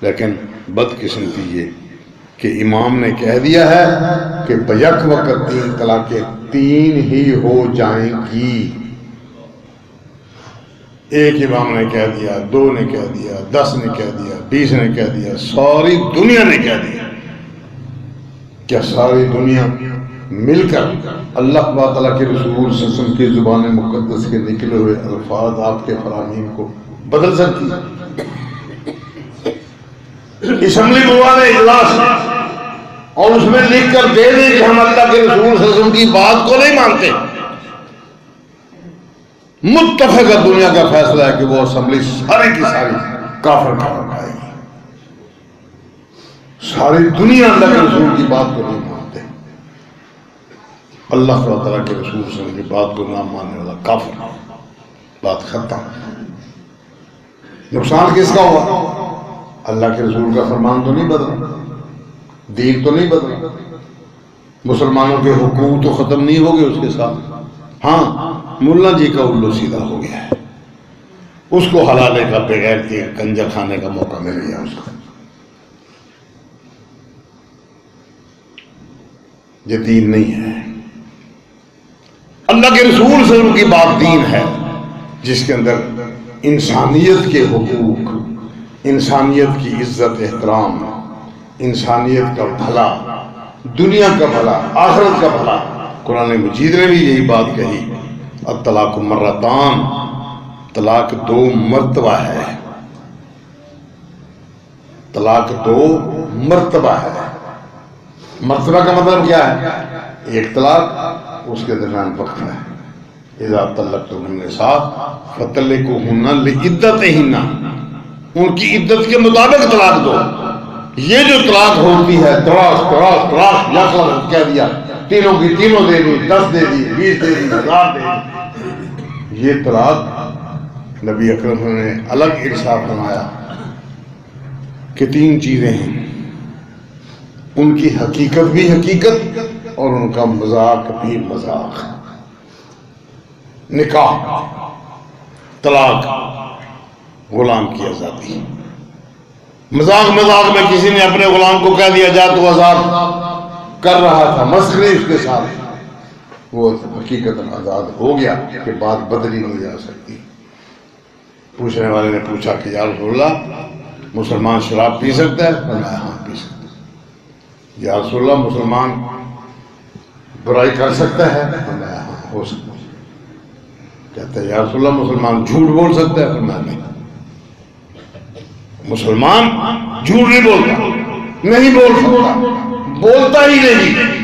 Speaker 1: لیکن بدقسمتی یہ کہ امام نے کہہ دیا ہے کہ بیک وقت تین طلاقیں تین ہی ہو جائیں گی۔ ایک امام نے کہہ دیا، دو نے کہہ دیا، 10 نے کہہ دیا، 20 نے کہہ دیا، ساری دنیا نے کہہ دیا۔ کیا ساری دنیا مل کر اللہ تعالیٰ کے رسول صلی اللہ علیہ وسلم کی زبان مقدس کے نکلے ہوئے الفاظ آپ کے فرامین کو بدل سکتی؟ اسمبلی بلوانے اجلاس اور اس میں لکھ کر دے دیں کہ ہم اللہ کے رسول صلی اللہ علیہ وسلم کی بات کو نہیں مانتے، متفقہ دنیا کا فیصلہ ہے کہ وہ اسمبلی ساری کی ساری کافر قرار پائے گی۔ ساری دنیا اللہ کے رسول کی بات کو نہیں مانتے، اللہ تعالیٰ کے رسول صلی اللہ علیہ وسلم کی بات کو نہ ماننے والا کافر، بات ختم۔ نقصان کس کا ہوا؟ اللہ کے رسول کا فرمان تو نہیں بدلا، دین تو نہیں بدلا، مسلمانوں کے حقوق تو ختم نہیں ہو گئے اس کے ساتھ۔ ہاں ملا جی کا الو سیدھا ہو گیا ہے، اس کو حلالے کا بغیر تیر کنجر کھانے کا موقع مل گیا اس کو۔ یہ دین نہیں ہے، اللہ کے رسول صلی اللہ علیہ وسلم کی بات دین ہے، جس کے اندر انسانیت کے حقوق، انسانیت کی عزت احترام، انسانیت کا بھلا، دنیا کا بھلا، آخرت کا بھلا۔ قرآن مجید نے بھی یہی بات کہی، الطلاق مرتان، طلاق 2 مرتبہ ہے، طلاق 2 مرتبہ ہے۔ مرتبہ کا مطلب کیا ہے؟ ایک طلاق، اس کے درمیان وقت ہے۔ اذا طلقتم النساء فطلقوهن لعدتهن، ان کی عدت کے مطابق طلاق دو۔ یہ جو طلاق ہوتی ہے تراش تراش تراش یا کہہ دیا تینوں کی تینوں دے دی 10 دے دی 20 دے دی 1000 دے دی، یہ طلاق نبی اکرم نے الگ ارشاد فرمایا کہ 3 چیزیں ہیں، ان کی حقیقت بھی حقیقت اور ان کا مذاق بھی مذاق۔ نکاح، طلاق، غلام کی آزادی۔ مذاق میں کسی نے اپنے غلام کو کہہ دیا جا تو آزاد کر رہا تھا، مسخرے اس کے ساتھ، وہ حقیقت آزاد ہو گیا کہ بات بدلی نہیں جا سکتی۔ پوچھنے والے نے پوچھا کہ یا رسول اللہ مسلمان شراب پی سکتا ہے؟ فرمایا ہاں پی سکتا ہے۔ یا رسول اللہ مسلمان برائی کر سکتا ہے؟ فرمایا ہاں ہو سکتا ہے۔ کہتا ہے یا رسول اللہ مسلمان جھوٹ بول سکتا ہے؟ فرمایا نہیں، مسلمان جھوٹ نہیں بولتا، نہیں بول سکتا، بولتا ہی نہیں۔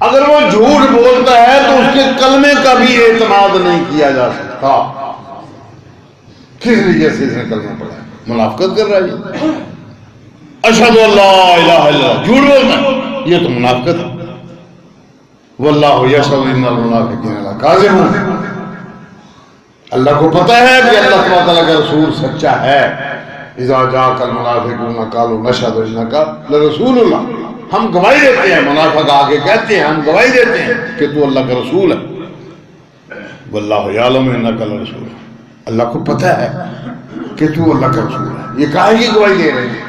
Speaker 1: اگر وہ جھوٹ بولتا ہے تو اس کے کلمے کا بھی اعتماد نہیں کیا جا سکتا۔ کس لیے سے اس نے کلمہ پڑھا ہے؟ منافقت کر رہا ہے، اشہد ان لا الہ الا اللہ، جھوٹ بولتا ہے، یہ تو منافقت ہے۔ واللہ یشہد ان المنافقین لکاذبون، اللہ کو پتہ ہے کہ اللہ تبارک تعالیٰ کا رسول سچا ہے۔ اذا جاءک المنافقون قالوا نشہد انک لرسول اللہ، ہم گواہی دیتے ہیں، منافق آگے کہتے ہیں ہم گواہی دیتے ہیں کہ تو اللہ کا رسول ہے۔ واللہ یعلم انک لرسول، اللہ کو پتہ ہے کہ تو اللہ کا رسول ہے، یہ کہا کی گواہی دے رہے ہیں؟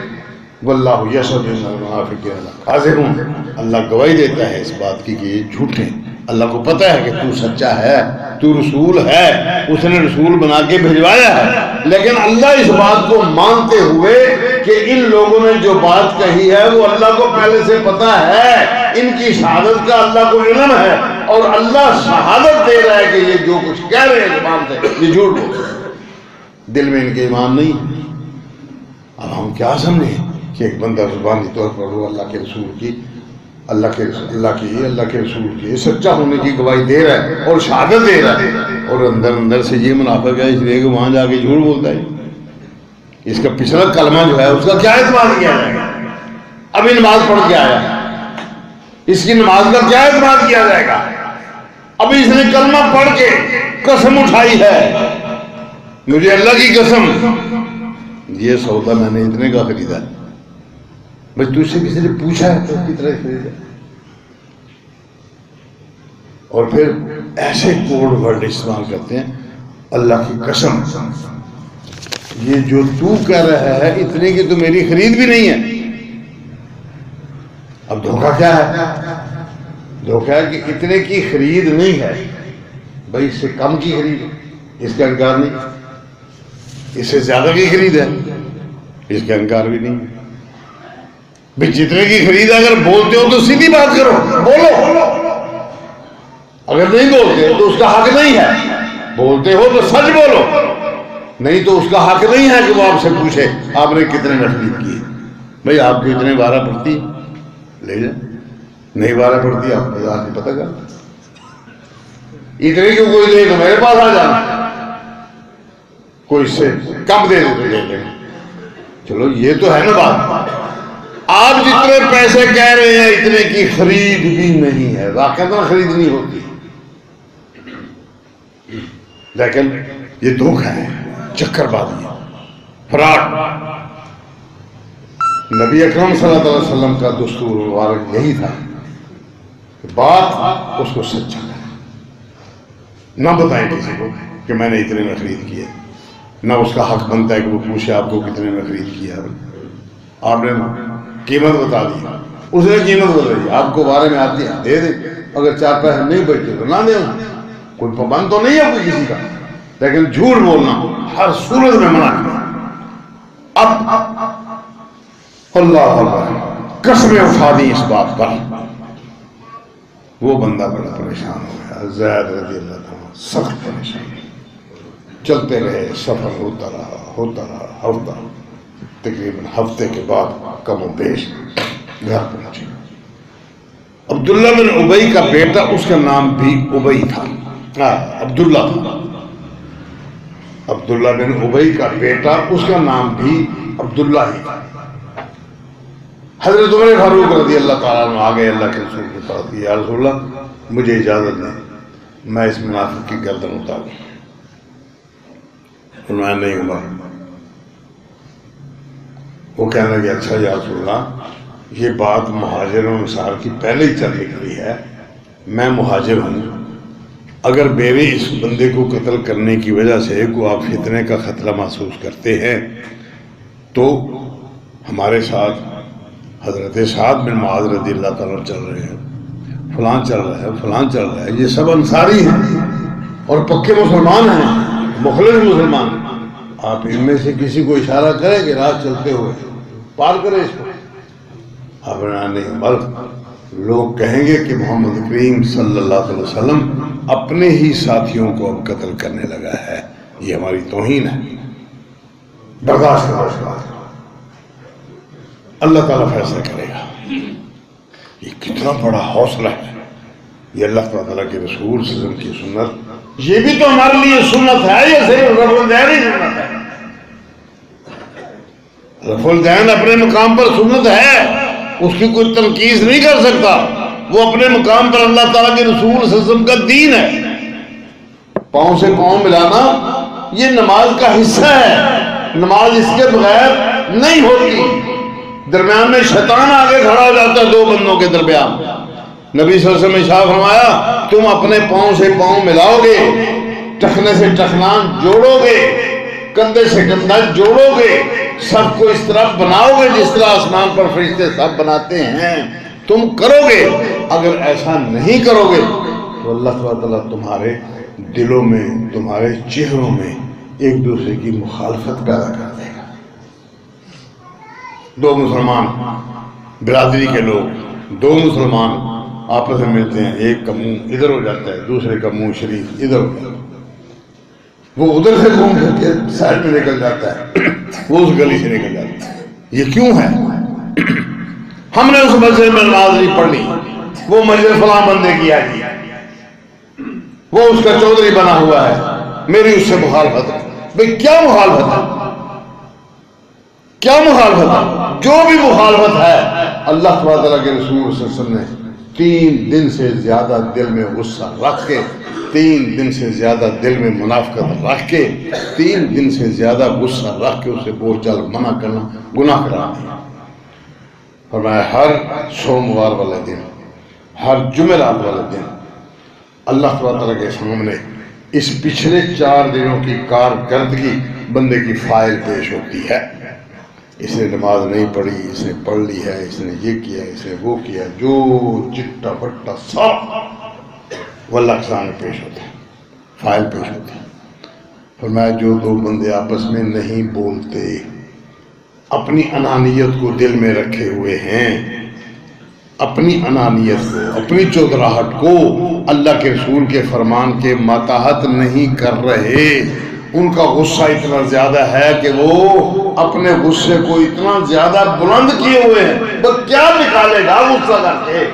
Speaker 1: واللہ یشہد ان المنافقین لکاذبون، اللہ گواہی دیتا ہے اس بات کی کہ یہ جھوٹے ہیں۔ اللہ کو پتہ ہے کہ تو سچا ہے، تو رسول ہے، اس نے رسول بنا کے بھجوایا ہے، لیکن اللہ اس بات کو مانتے ہوئے کہ ان لوگوں نے جو بات کہی ہے وہ اللہ کو پہلے سے پتہ ہے، ان کی شہادت کا اللہ کو علم ہے، اور اللہ شہادت دے رہا ہے کہ یہ جو کچھ کہہ رہے ہیں زبان سے یہ جھوٹ بول رہے ہیں، دل میں ان کے ایمان نہیں۔ اب ہم کیا سمجھیں کہ ایک بندہ زبانی طور پر وہ اللہ کے رسول کی اللہ کے رسول کی سچا ہونے کی گواہی دے رہا ہے اور شہادت دے رہا ہے، اور اندر سے یہ منافق ہے اس لیے کہ وہاں جا کے جھوٹ بولتا ہے، اس کا پچھلا کلمہ جو ہے اس کا کیا اعتماد کیا جائے گا؟ ابھی نماز پڑھ کے آیا ہے، اس کی نماز کا کیا اعتماد کیا جائے گا؟ ابھی اس نے کلمہ پڑھ کے قسم اٹھائی ہے، مجھے اللہ کی قسم یہ سودا میں نے اتنے کا خریدا ہے۔ بھائی تجھ سے کسی نے پوچھا ہے تو کتنا خریدا؟ اور پھر ایسے کوڈ ورڈ استعمال کرتے ہیں، اللہ کی قسم یہ جو تو کہہ رہا ہے اتنے کی تو میری خرید بھی نہیں ہے۔ اب دھوکہ کیا ہے؟ دھوکہ ہے کہ اتنے کی خرید نہیں ہے، بھائی اس سے کم کی خرید ہے، اس کا انکار نہیں، اس سے زیادہ کی خرید ہے، اس کا انکار بھی نہیں۔ بھائی جتنے کی خرید اگر بولتے ہو تو سیدھی بات کرو، بولو، اگر نہیں بولتے تو اس کا حق نہیں ہے، بولتے ہو تو سچ بولو، نہیں تو اس کا حق نہیں ہے کہ وہ آپ سے پوچھے آپ نے کتنے میں خرید کی۔ بھائی آپ کو اتنے 12 پڑتی لے جائیں، نہیں 12 پڑتی آپ بازار نہیں پتہ کر، اتنے کیوں کوئی دے تو میرے پاس آ جانا، کوئی اس سے کم دے دے تو لے لیں۔ چلو یہ تو ہے نا بات، آپ جتنے پیسے کہہ رہے ہیں اتنے کی خرید بھی نہیں ہے، واقعہ خرید نہیں ہوتی، لیکن یہ دھوکہ ہے، چکر بازی ہے، فراڈ۔ نبی اکرم صلی اللہ علیہ وسلم کا دستور مبارک یہی تھا کہ بات اس کو سچا کریں، نہ بتائیں کسی کو کہ میں نے اتنے میں خرید کیا، نہ اس کا حق بنتا ہے کہ وہ پوچھے آپ کو کتنے میں خرید کیا۔ آپ نے قیمت بتا دی، اس نے قیمت بتائی، آپ کو بارے میں آتی ہے دے دیں، اگر 4 پیسے نہیں بچتے تو نہ دیں، کوئی پابند تو نہیں ہے کوئی کسی کا، لیکن جھوٹ بولنا ہر صورت میں منع کرنا۔ اب اللہ قسمیں اٹھا دی اس بات پر، وہ بندہ بڑا پریشان ہو گیا، زید رضی اللہ عنہ سخت پریشان، چلتے رہے، سفر ہوتا رہا ہفتہ، تقریباً ہفتے کے بعد کم و بیش گھر پہنچے۔ عبداللہ بن ابی کا بیٹا، اس کا نام بھی ابی تھا، عبداللہ تھا، عبداللہ بن ابی کا بیٹا، اس کا نام بھی عبداللہ ہی تھا۔ حضرت عمر فاروق رضی اللہ تعالیٰ عنہ آگے اللہ کے رسول کے پاس کہ یا رسول اللہ مجھے اجازت دیں میں اس منافق کی گردن اتاروں. فرمایا نہیں عمر. وہ کہنے لگے اچھا یا رسول اللہ یہ بات مہاجر و انصار کی پہلے ہی چل نکلی ہے، میں مہاجر ہوں، اگر میرے اس بندے کو قتل کرنے کی وجہ سے کوئی آپ فتنے کا خطرہ محسوس کرتے ہیں تو ہمارے ساتھ حضرت سعد بن معاذ رضی اللہ تعالیٰ چل رہے ہیں، فلان چل رہا ہے، فلان چل رہا ہے، یہ سب انصاری ہیں اور پکے مسلمان ہیں، مخلص مسلمان. آپ ان میں سے کسی کو اشارہ کریں کہ راہ چلتے ہوئے پار کرے اس کو. آپ نہیں بلکہ لوگ کہیں گے کہ محمد کریم صلی اللہ علیہ وسلم اپنے ہی ساتھیوں کو اب قتل کرنے لگا ہے، یہ ہماری توہین ہے، برداشت کرو. اللہ تعالیٰ فیصلہ کرے گا. یہ کتنا بڑا حوصلہ ہے، یہ اللہ تعالیٰ کے رسول صلی اللہ علیہ وسلم کی سنت. یہ بھی تو ہمارے لیے سنت ہے، یہ صرف رفع الدین ہی سنت ہے. رفع الدین اپنے مقام پر سنت ہے، اس کی کوئی تنقید نہیں کر سکتا، وہ اپنے مقام پر اللہ تعالیٰ کے رسول صلی اللہ علیہ وسلم کا دین ہے. پاؤں سے پاؤں ملانا یہ نماز کا حصہ ہے، نماز اس کے بغیر نہیں ہوتی. درمیان میں شیطان آگے کھڑا ہو جاتا ہے دو بندوں کے درمیان. نبی صلی اللہ علیہ وسلم نے ارشاد فرمایا تم اپنے پاؤں سے پاؤں ملاؤ گے، ٹخنے سے ٹخنان جوڑو گے، کندھے سے کندھا جوڑو گے، سب کو اس طرح بناؤ گے جس طرح آسمان پر فرشتے سب بناتے ہیں، تم کرو گے. اگر ایسا نہیں کرو گے تو اللہ تعالیٰ تمہارے دلوں میں، تمہارے چہروں میں ایک دوسرے کی مخالفت پیدا کر دے گا. دو مسلمان برادری کے لوگ، دو مسلمان آپس میں ملتے ہیں، ایک کا منہ ادھر ہو جاتا ہے، دوسرے کا منہ شریف ادھر ہو جاتا ہے، وہ ادھر سے گھوم کر کے سائڈ میں نکل جاتا ہے، وہ اس گلی سے نکل جاتا ہے. یہ کیوں ہے؟ ہم نے اس مسجد میں نماز نہیں پڑھ لی، وہ مسجد فلاں بندے کی آئی، وہ اس کا چودھری بنا ہوا ہے، میری اس سے مخالفت ہے. بھئی کیا مخالفت ہے؟ کیا مخالفت ہے؟ جو بھی مخالفت ہے اللہ تعالیٰ کے رسول صلی اللہ علیہ وسلم نے 3 دن سے زیادہ دل میں غصہ رکھ کے، 3 دن سے زیادہ دل میں منافقت رکھ کے، 3 دن سے زیادہ غصہ رکھ کے اسے بول چال منع کرنا گناہ قرار دیا. فرمایا ہر سوموار والے دن، ہر جمعرات والے دن اللہ تعالیٰ کے سامنے اس پچھلے 4 دنوں کی کارکردگی بندے کی فائل پیش ہوتی ہے. اس نے نماز نہیں پڑھی، اس نے پڑھ لی ہے، اس نے یہ کیا، اس نے وہ کیا، جو چٹا پٹا سب وہ اللہ کے سامنے پیش ہوتا ہے، فائل پیش ہوتی ہے. فرمایا جو 2 بندے آپس میں نہیں بولتے، اپنی انانیت کو دل میں رکھے ہوئے ہیں، اپنی انانیت کو، اپنی چودراہٹ کو اللہ کے رسول کے فرمان کے ماتحت نہیں کر رہے، ان کا غصہ اتنا زیادہ ہے کہ وہ اپنے غصے کو اتنا زیادہ بلند کیے ہوئے ہیں، وہ کیا نکالے گا غصہ کر کے؟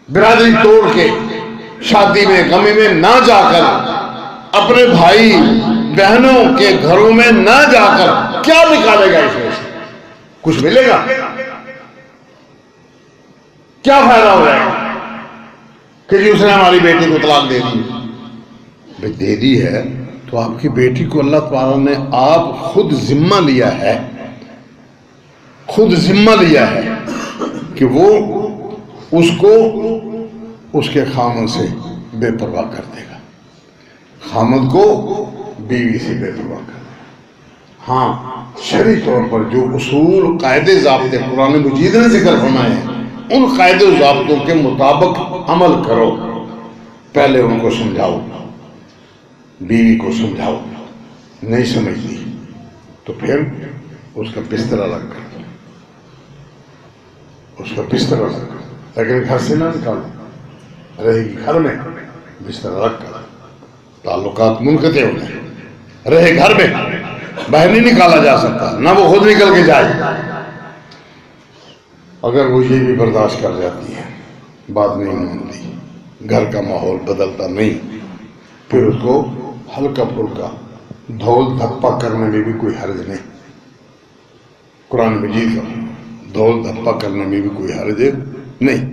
Speaker 1: برادری توڑ کے، شادی میں غمی میں نہ جا کر، اپنے بھائی بہنوں کے گھروں میں نہ جا کر کیا نکالے گا اس میں سے؟ کچھ ملے گا؟ کیا فائدہ ہو جائے گا کہ جی اس نے ہماری بیٹی کو طلاق دے دی؟ دے دی ہے تو آپ کی بیٹی کو اللہ تعالیٰ نے آپ خود ذمہ لیا ہے، خود ذمہ لیا ہے کہ وہ اس کو اس کے خامد سے بے پرواہ کر دے گا، خامد کو بیوی سے بے پرواہ کر دے گا. ہاں شرعی طور پر جو اصول قاعدے ضابطے قرآن مجید نے ذکر فرمائے ہیں ان قاعدے و ضابطوں کے مطابق عمل کرو. پہلے ان کو سمجھاؤ، بیوی کو سمجھاؤ، نہیں سمجھتی تو پھر اس کا بستر الگ کر دو، اس کا بستر الگ کر دو، لیکن گھر سے نہ نکالو، رہے گی گھر میں، بستر الگ کر دو، تعلقات منقطع ہو جائیں، رہے گھر میں، باہر نہیں نکالا جا سکتا، نہ وہ خود نکل کے جائے. اگر وہ یہ بھی برداشت کر جاتی ہے، بات نہیں مانتی، گھر کا ماحول بدلتا نہیں، پھر اس کو ہلکا پھلکا دھول دھپا کرنے میں بھی کوئی حرج نہیں. قرآن مجید کا دھول دھپا کرنے میں بھی کوئی حرج نہیں،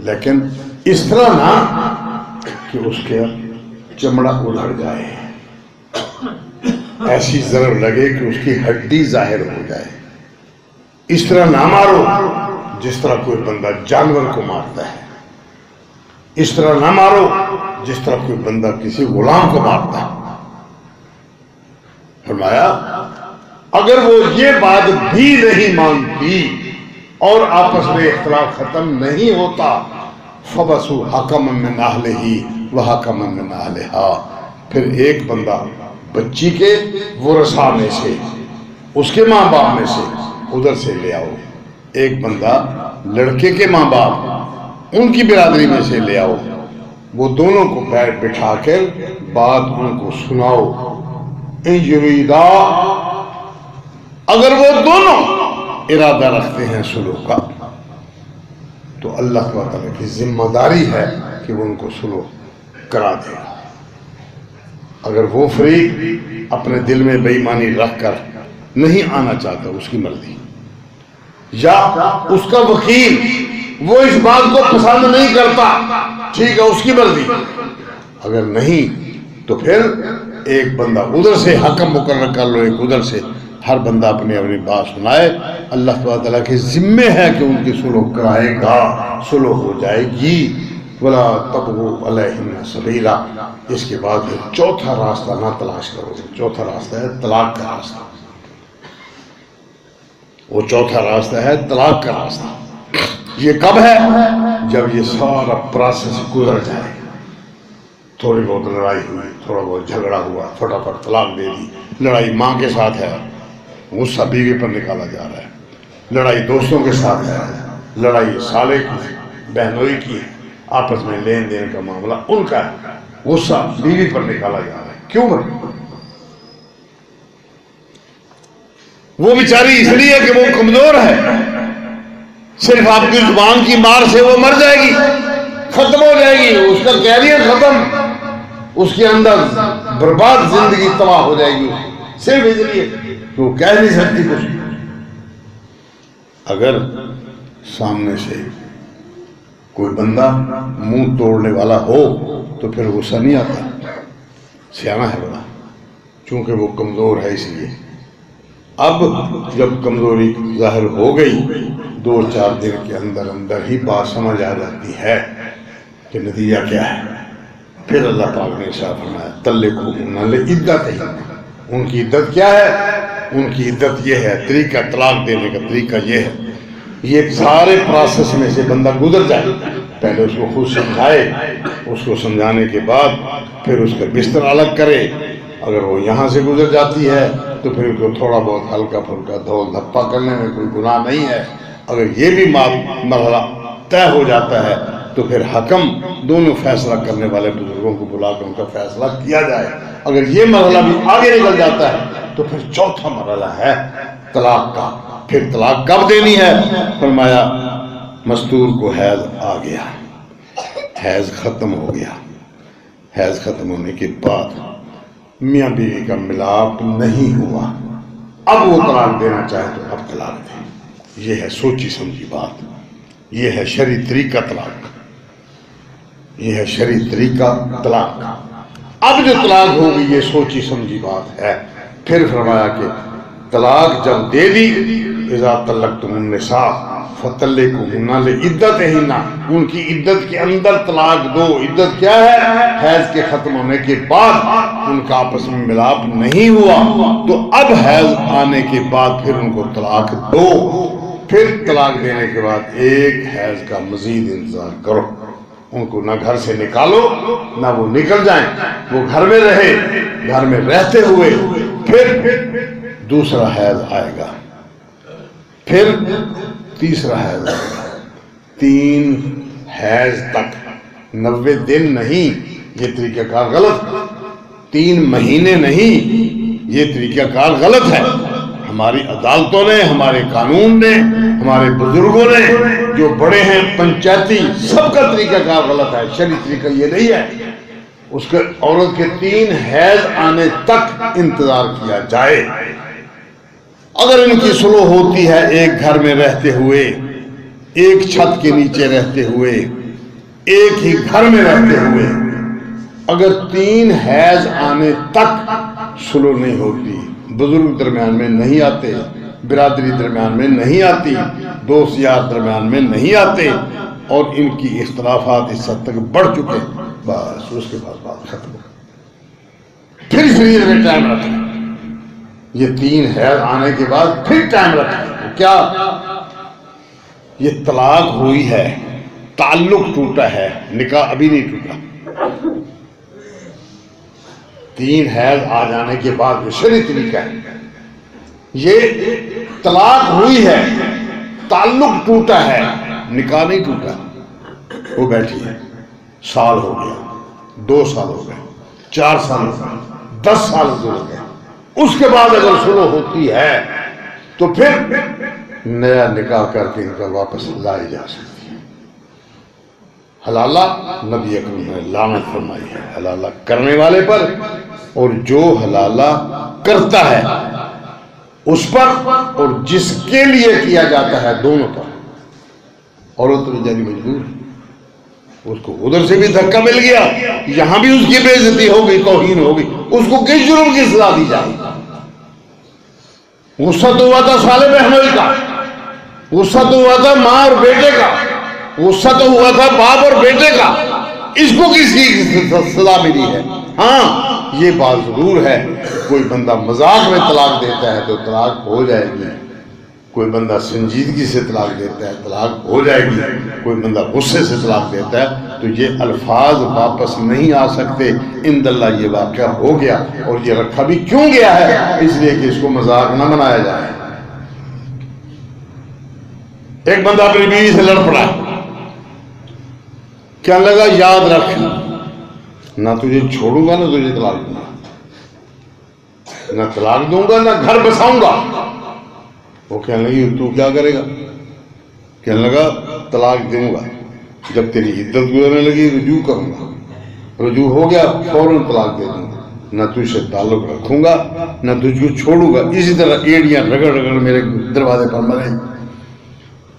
Speaker 1: لیکن اس طرح نہ کہ اس کے چمڑا اڑ جائے، ایسی ضرر لگے کہ اس کی ہڈی ظاہر ہو جائے۔ اس طرح نہ مارو جس طرح کوئی بندہ جانور کو مارتا ہے، اس طرح نہ مارو جس طرح کوئی بندہ کسی غلام کو مارتا ہے۔ فرمایا اگر وہ یہ بات بھی نہیں مانتی اور آپس میں اختلاف ختم نہیں ہوتا، فَبَسُوا حَكَمًا مِّنْ أَهْلِهِ وَحَكَمًا مِّنْ أَهْلِهَا، پھر ایک بندہ بچی کے ورثاء میں سے، اس کے ماں باپ میں سے ادھر سے لے آؤ، ایک بندہ لڑکے کے ماں باپ ان کی برادری میں سے لے آؤ، وہ دونوں کو بیٹھ بٹھا کر بات ان کو سناؤ۔ ان یریدا، اگر وہ دونوں ارادہ رکھتے ہیں صلح کا تو اللہ تعالیٰ کی ذمہ داری ہے کہ وہ ان کو صلح کرا دے گا۔ اگر وہ فریق اپنے دل میں بے ایمانی رکھ کر نہیں آنا چاہتا، اس کی مرضی، یا اس کا وکیل وہ اس بات کو پسند نہیں کرتا، ٹھیک ہے، اس کی مرضی۔ اگر نہیں تو پھر ایک بندہ ادھر سے حکم مقرر کر لو، ایک ادھر سے، ہر بندہ اپنی اپنی بات سنائے۔ اللہ تعالیٰ کے ذمے ہے کہ ان کی صلح کرائے گا، صلح ہو جائے گی۔ وَلَا تَبْغُوا عَلَيْهِنَّ سَبِيلًا، اس کے بعد چوتھا راستہ نہ تلاش کرو گے۔ چوتھا راستہ ہے طلاق کا راستہ، وہ چوتھا راستہ ہے طلاق کا راستہ۔ یہ کب ہے؟ جب یہ سارا پروسیس گزر جائے، تھوڑی بہت لڑائی ہوئی، تھوڑا بہت جھگڑا ہوا، فٹافٹ طلاق دے دی، لڑائی ماں کے ساتھ ہے، غصہ بیوی پر نکالا جا رہا ہے، لڑائی دوستوں کے ساتھ ہے، لڑائی سالے کی بہنوئی کی، آپس میں لین دین کا معاملہ ان کا ہے، غصہ بیوی پر نکالا جا رہا ہے۔ کیوں بھائی؟ وہ بیچاری اس لیے کہ وہ کمزور ہے، صرف آپ کی زبان کی مار سے وہ مر جائے گی، ختم ہو جائے گی، اس کا کیریئر ختم، اس کے اندر برباد زندگی تباہ ہو جائے گی، صرف اس لیے کہ وہ کہہ نہیں سکتی کچھ۔ اگر سامنے سے کوئی بندہ منہ توڑنے والا ہو تو پھر غصہ نہیں آتا، سیانا ہے بڑا، چونکہ وہ کمزور ہے اس لیے۔ اب جب کمزوری ظاہر ہو گئی، 2-4 دن کے اندر اندر ہی بات سمجھ آ جاتی ہے کہ نتیجہ کیا ہے، پھر اللہ پاک نے ارشاد فرمایا طلقوہن لعدتہن، ان کی عدت کیا ہے؟ ان کی عدت یہ ہے، طریقہ طلاق دینے کا طریقہ یہ ہے، یہ سارے پروسیس میں سے بندہ گزر جائے، پہلے اس کو خود سمجھائے، اس کو سمجھانے کے بعد پھر اس کا بستر الگ کرے، اگر وہ یہاں سے گزر جاتی ہے تو پھر اس کو تھوڑا بہت ہلکا پھلکا دھول دھپا کرنے میں کوئی گناہ نہیں ہے۔ اگر یہ بھی مرحلہ طے ہو جاتا ہے تو پھر حکم دونوں فیصلہ کرنے والے بزرگوں کو بلا کر ان کا فیصلہ کیا جائے۔ اگر یہ مرحلہ بھی آگے نکل جاتا ہے تو پھر چوتھا مرحلہ ہے طلاق کا۔ پھر طلاق کب دینی ہے؟ فرمایا مستور کو حیض آ گیا، حیض ختم ہو گیا، حیض ختم ہونے کے بعد میاں بیوی کا ملاپ نہیں ہوا، اب وہ طلاق دینا چاہے تو اب طلاق دے۔ یہ ہے سوچی سمجھی بات، یہ ہے شرعی طریقہ طلاق، یہ ہے شرعی طریقہ طلاق۔ اب جو طلاق ہوگی یہ سوچی سمجھی بات ہے۔ پھر فرمایا کہ طلاق جب دے دی، اذا طلقتم النساء فطلقوہن لعدتہن، ان کی عدت کے اندر طلاق دو۔ عدت کیا ہے؟ حیض کے ختم ہونے کے بعد ان کا آپس میں ملاپ نہیں ہوا تو اب حیض آنے کے بعد پھر ان کو طلاق دو۔ پھر طلاق دینے کے بعد ایک حیض کا مزید انتظار کرو، ان کو نہ گھر سے نکالو نہ وہ نکل جائیں، وہ گھر میں رہے، گھر میں رہتے ہوئے پھر دوسرا حیض آئے گا، پھر تیسرا حیض آئے گا، 3 حیض تک، 90 دن نہیں، یہ طریقہ کار غلط، 3 مہینے نہیں، یہ طریقہ کار غلط ہے۔ ہماری عدالتوں نے، ہمارے قانون نے، ہمارے بزرگوں نے جو بڑے ہیں پنچایتی، سب کا طریقہ کار غلط ہے، شرعی طریقہ یہ نہیں ہے۔ اس کے عورت کے 3 حیض آنے تک انتظار کیا جائے، اگر ان کی صلح ہوتی ہے ایک گھر میں رہتے ہوئے، ایک چھت کے نیچے رہتے ہوئے، ایک ہی گھر میں رہتے ہوئے، اگر 3 حیض آنے تک صلح نہیں ہوتی، بزرگ درمیان میں نہیں آتے، برادری درمیان میں نہیں آتی، دوست یار درمیان میں نہیں آتے، اور ان کی اختلافات اس حد تک بڑھ چکے، بس اس کے بعد بات ختم ہو، پھر شریعت میں ٹائم رکھا، یہ 3 حیض آنے کے بعد پھر ٹائم رکھا، کیا یہ طلاق ہوئی ہے، تعلق ٹوٹا ہے، نکاح ابھی نہیں ٹوٹا، 3 حیض آ جانے کے بعد شرعی طریقہ ہے، یہ طلاق ہوئی ہے، تعلق ٹوٹا ہے، نکاح نہیں ٹوٹا، وہ بیٹھی ہے، سال ہو گیا، 2 سال ہو گئے، 4 سال ہو گئے، 10 سال ہو گئے، اس کے بعد اگر صلح ہوتی ہے تو پھر نیا نکاح کر کے ان کا واپس لائی جا سکتی ہے۔ حلالہ نبی اکرم نے لعنت فرمائی ہے حلالہ کرنے والے پر، اور جو حلالہ کرتا ہے اس پر اور جس کے لیے کیا جاتا ہے، دونوں پر۔ عورت بیچاری مجبور ہے، اس کو ادھر سے بھی دھکا مل گیا، یہاں بھی اس کی بے عزتی ہو گئی، توہین ہو گئی، اس کو کس جرم کی سزا دی جائے؟ غصہ تو ہوا تھا صالح بہنوئی کا، غصہ تو ہوا تھا ماں اور بیٹے کا، غصہ تو ہوا تھا باپ اور بیٹے کا، اس کو کس کی سزا ملی ہے؟ ہاں یہ بات ضرور ہے، کوئی بندہ مذاق میں طلاق دیتا ہے تو طلاق ہو جائے گی، کوئی بندہ سنجیدگی سے طلاق دیتا ہے طلاق ہو جائے گی، کوئی بندہ غصے سے طلاق دیتا ہے تو یہ الفاظ واپس نہیں آ سکتے۔ عند اللہ یہ واقعہ ہو گیا، اور یہ رکھا بھی کیوں گیا ہے؟ اس لیے کہ اس کو مذاق نہ بنایا جائے۔ ایک بندہ اپنی بیوی سے لڑ پڑا، کیا لگا یاد رکھ، نہ تجھے چھوڑوں گا نہ تجھے طلاق دوں گا، نہ طلاق دوں گا نہ گھر بساؤں گا۔ وہ کہنے لگی تو کیا کرے گا؟ کہنے لگا طلاق دوں گا، جب تیری عدت گزرنے لگی رجوع کروں گا، رجوع ہو گیا فوراً طلاق دے دوں گا، نہ تجھ سے تعلق رکھوں گا نہ تجھ کو چھوڑوں گا۔ اسی طرح ایڑیاں رگڑ رگڑ میرے دروازے پر مرے۔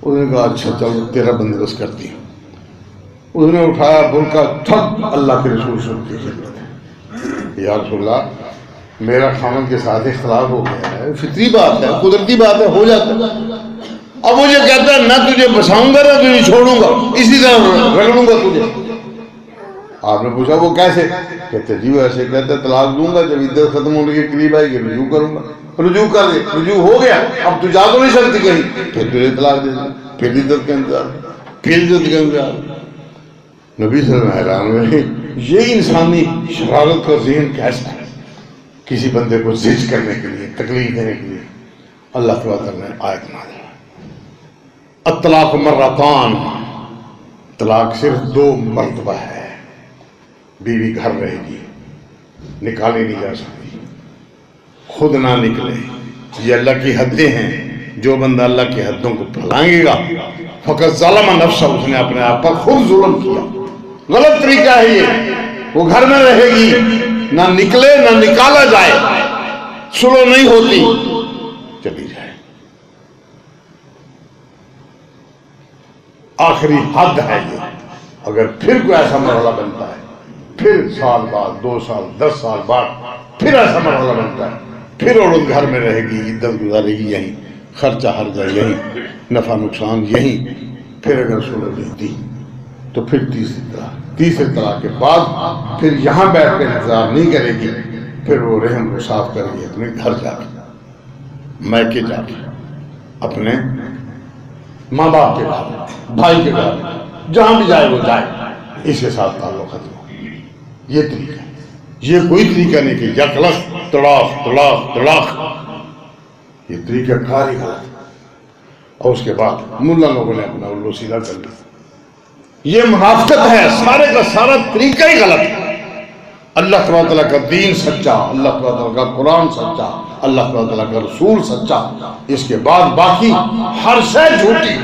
Speaker 1: انہوں نے کہا اچھا چلو تیرا بندوبست کرتی ہوں۔ اس نے اٹھایا برقع، تھک اللہ کے رسول صلی اللہ علیہ وسلم، یا رسول اللہ میرا خامن کے ساتھ اختلاف ہو گیا ہے، فطری بات ہے، قدرتی بات ہے، ہو جاتا ہے، اب مجھے کہتا ہے نہ تجھے بساؤں گا نہ تجھے چھوڑوں گا، اسی طرح رگڑوں گا تجھے۔ آپ نے پوچھا وہ کیسے؟ کہتے جی وہ ایسے کہتا ہے طلاق دوں گا، جب عدت ختم ہونے کے قریب آئے گی رجوع کروں گا، رجوع کر دے، رجوع ہو گیا، اب تو جا تو نہیں سکتی کہیں، پھر تجھے طلاق دے دیں، پھر عدت کا انتظار، پھر عدت کا انتظار۔ نبی صلی اللہ علیہ وسلم حیران ہوئے، یہ انسانی شرارت کا ذہن کیسا ہے کسی بندے کو زج کرنے کے لیے، تکلیف دینے کے لیے؟ اللہ تعالیٰ نے آیت نازل، الطلاق مرتان، طلاق صرف 2 مرتبہ ہے، بیوی گھر رہے گی، نکالی نہیں جا سکتی، خود نہ نکلے، یہ اللہ کی حدیں ہیں، جو بندہ اللہ کی حدوں کو پھلانگے گا فقط ظلم نفسہ، اس نے اپنے آپ پر خود ظلم کیا، غلط طریقہ ہے یہ، وہ گھر میں رہے گی، نہ نکلے نہ نکالا جائے، صلح نہیں ہوتی، چلی جائے، آخری حد ہے یہ۔ اگر پھر کوئی ایسا مرحلہ بنتا ہے، پھر سال بعد 2 سال 10 سال بعد پھر ایسا مرحلہ بنتا ہے، پھر عورت گھر میں رہے گی، عدت گزارے گی یہیں، خرچہ ہرجہ یہیں، نفع نقصان یہیں، پھر اگر صلح نہیں دی تو پھر تیسرے طلاق کے بعد پھر یہاں بیٹھ کر انتظار نہیں کرے گی، پھر وہ رحم کو صاف کرے گی اپنے گھر جا کے، میکے جا کے، اپنے ماں باپ کے گھر، بھائی کے گھر، جہاں بھی جائے وہ جائے، اس کے ساتھ تعلق ختم ہو۔ یہ طریقہ ہے، یہ کوئی طریقہ نہیں کہ یکلخ طلاق طلاق طلاق، یہ طریقہ کاری غلط ہے۔ اور اس کے بعد ملا لوگوں نے اپنا الو سیدھا کر لیا، یہ منافقت ہے، سارے کا سارا طریقہ ہی غلط ہے۔ اللہ تعالیٰ کا دین سچا، اللہ تعالیٰ کا قرآن سچا، اللہ تعالیٰ کا رسول سچا، اس کے بعد باقی ہر شے جھوٹی،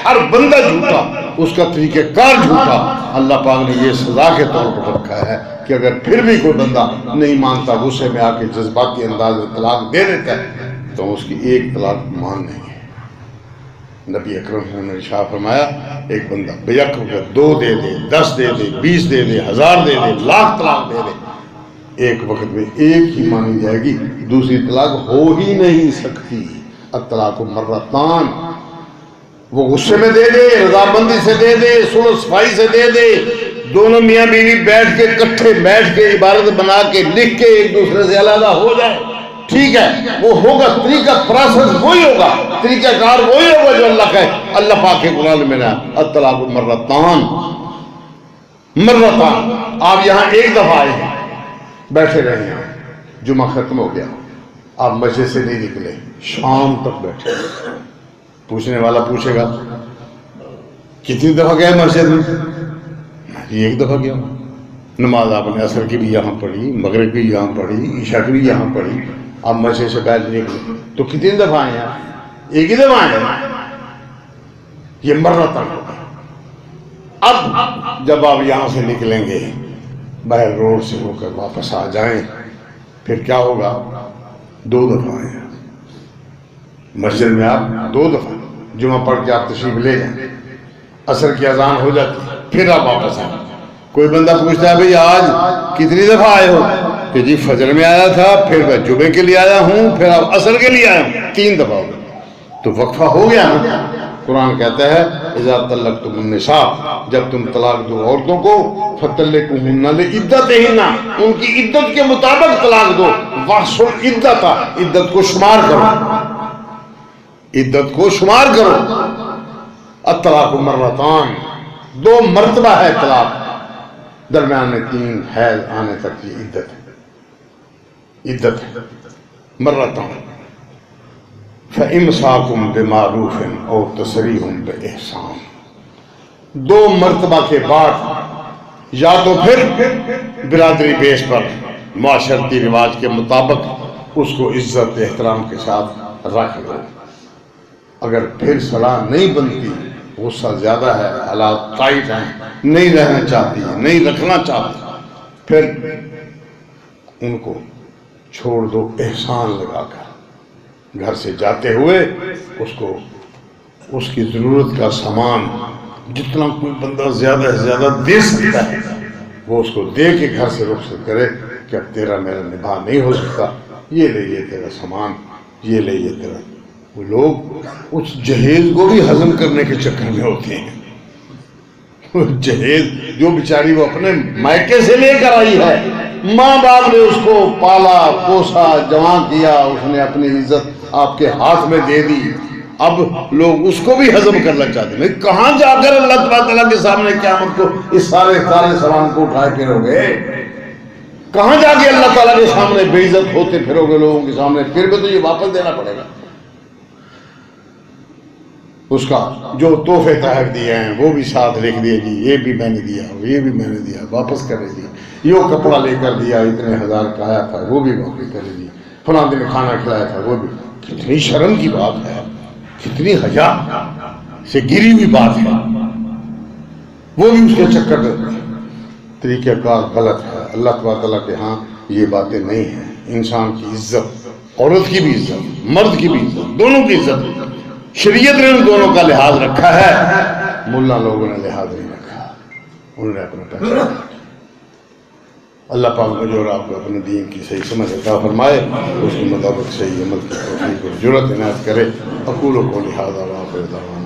Speaker 1: ہر بندہ جھوٹا، اس کا طریقہ کار جھوٹا۔ اللہ پاک نے یہ سزا کے طور پر رکھا ہے کہ اگر پھر بھی کوئی بندہ نہیں مانتا، غصے میں آ کے جذباتی انداز میں طلاق دے دیتا ہے تو اس کی ایک طلاق مان نہیں ہے۔ نبی اکرم صلی اللہ علیہ وسلم نے ارشاد فرمایا ایک بندہ بیک ہو کر 2 دے دے، 10 دے دے، 20 دے دے، 1000 دے دے، لاکھ طلاق دے دے، ایک وقت میں ایک ہی مانی جائے گی، دوسری طلاق ہو ہی نہیں سکتی۔ الطلاق مرتان، وہ غصے میں دے دے، رضامندی سے دے دے، صلح صفائی سے دے دے، دونوں میاں بیوی بیٹھ کے اکٹھے بیٹھ کے عبارت بنا کے لکھ کے ایک دوسرے سے علیحدہ ہو جائے، ٹھیک ہے، وہ ہوگا، طریقہ پروسیس وہی ہوگا، طریقہ کار وہی ہوگا جو اللہ کا ہے۔ اللہ پاک کے قرآن میں نا الطلاق مرتان، مرتان۔ آپ یہاں ایک دفعہ آئے ہیں، بیٹھے رہے ہیں، جمعہ ختم ہو گیا، آپ مسجد سے نہیں نکلے، شام تک بیٹھے، پوچھنے والا پوچھے گا کتنی دفعہ گئے مسجد میں؟ ایک دفعہ گیا، نماز آپ نے عصر کی بھی یہاں پڑھی، مغرب کی یہاں پڑھی، عشاء کی بھی یہاں پڑھی، آپ مسجد سے بیٹھ نکلے تو کتنی دفعہ آئے ہیں؟ ایک ہی دفعہ آئے ہیں۔ یہ مرتان ہوگا۔ اب جب آپ یہاں سے نکلیں گے، باہر روڈ سے ہو کر واپس آ جائیں، پھر کیا ہوگا؟ 2 دفعہ آئے ہیں مسجد میں، آپ 2 دفعہ جمعہ پڑھ کے آپ تشریف لے جائیں، عصر کی اذان ہو جاتی ہے، پھر آپ واپس آئیں۔ کوئی بندہ پوچھتا ہے بھئی آج کتنی دفعہ آئے ہو؟ کہ جی فجر میں آیا تھا، پھر میں جمعے کے لیے آیا ہوں، پھر اب عصر کے لیے آیا ہوں، 3 دفعہ ہو گیا، تو وقفہ ہو گیا نا۔ قرآن کہتا ہے اذا طلقتم النساء، جب تم طلاق دو عورتوں کو، فطلقوہن لعدتہن، ان کی عدت کے مطابق طلاق دو، واحصوا العدۃ، عدت کو شمار کرو، عدت کو شمار کرو۔ الطلاق مرتان، 2 مرتبہ ہے طلاق، درمیان میں 3 حیض آنے تک کی عدت ہے، عدت ہے مرتان۔ فَإِمْسَاكُمْ بِمَعْرُوفٍ أَوْ تَسْرِيحٌ بِإِحْسَانٍ، 2 مرتبہ کے بعد یا تو پھر برادری بیس پر معاشرتی رواج کے مطابق اس کو عزت احترام کے ساتھ رکھ لو، اگر پھر صلاح نہیں بنتی، غصہ زیادہ ہے، حالات ٹائٹ ہیں، نہیں رہنا چاہتی، نہیں رکھنا چاہتی، پھر ان کو چھوڑ دو احسان لگا کر، گھر سے جاتے ہوئے اس کو اس کی ضرورت کا سامان جتنا کوئی بندہ زیادہ سے زیادہ دے سکتا ہے وہ اس کو دے کے گھر سے رخصت کرے کہ اب تیرا میرا نبھا نہیں ہو سکتا، یہ لے یہ تیرا سامان، یہ لے یہ تیرا۔ وہ لوگ اس جہیز کو بھی ہضم کرنے کے چکر میں ہوتے ہیں، وہ جہیز جو بیچاری وہ اپنے مائکے سے لے کر آئی ہے، ماں باپ نے اس کو پالا پوسا جوان کیا، اس نے اپنی عزت آپ کے ہاتھ میں دے دی، اب لوگ اس کو بھی ہضم کرنا چاہتے ہیں۔ کہاں جا کر اللہ تعالیٰ کے سامنے قیامت کو اس سارے سامان کو اٹھائے پھرو گے؟ کہاں جا کے اللہ تعالیٰ کے سامنے بے عزت ہوتے پھرو گے لوگوں کے سامنے؟ پھر بھی تو یہ واپس دینا پڑے گا، اس کا جو تحفے تحائف دیے ہیں وہ بھی ساتھ لکھ دیے، جی یہ بھی میں نے دیا، یہ بھی میں نے دیا، واپس کرے دیا، یہ کپڑا لے کر دیا اتنے 1000 کا آیا تھا وہ بھی واپس کرے دیا، فلاں دن کھانا کھلایا تھا وہ بھی۔ کتنی شرم کی بات ہے، کتنی حیا سے گری ہوئی بات ہے، وہ بھی اس کے چکر میں۔ طریقہ کار غلط ہے، اللہ تعالیٰ کے ہاں یہ باتیں نہیں ہیں۔ انسان کی عزت، عورت کی بھی عزت، مرد کی بھی عزت، دونوں کی عزت شریعت نے ان دونوں کا لحاظ رکھا ہے، ملا لوگوں نے لحاظ نہیں رکھا، انہوں نے اپنا پیسہ۔ اللہ پاک مجھے اور آپ کو اپنے دین کی صحیح سمجھ عطا فرمائے، اس کے مطابق صحیح عمل کی توفیق اور جرأت عنایت کرے۔ اقول قولی ھذا وآخر دعوانا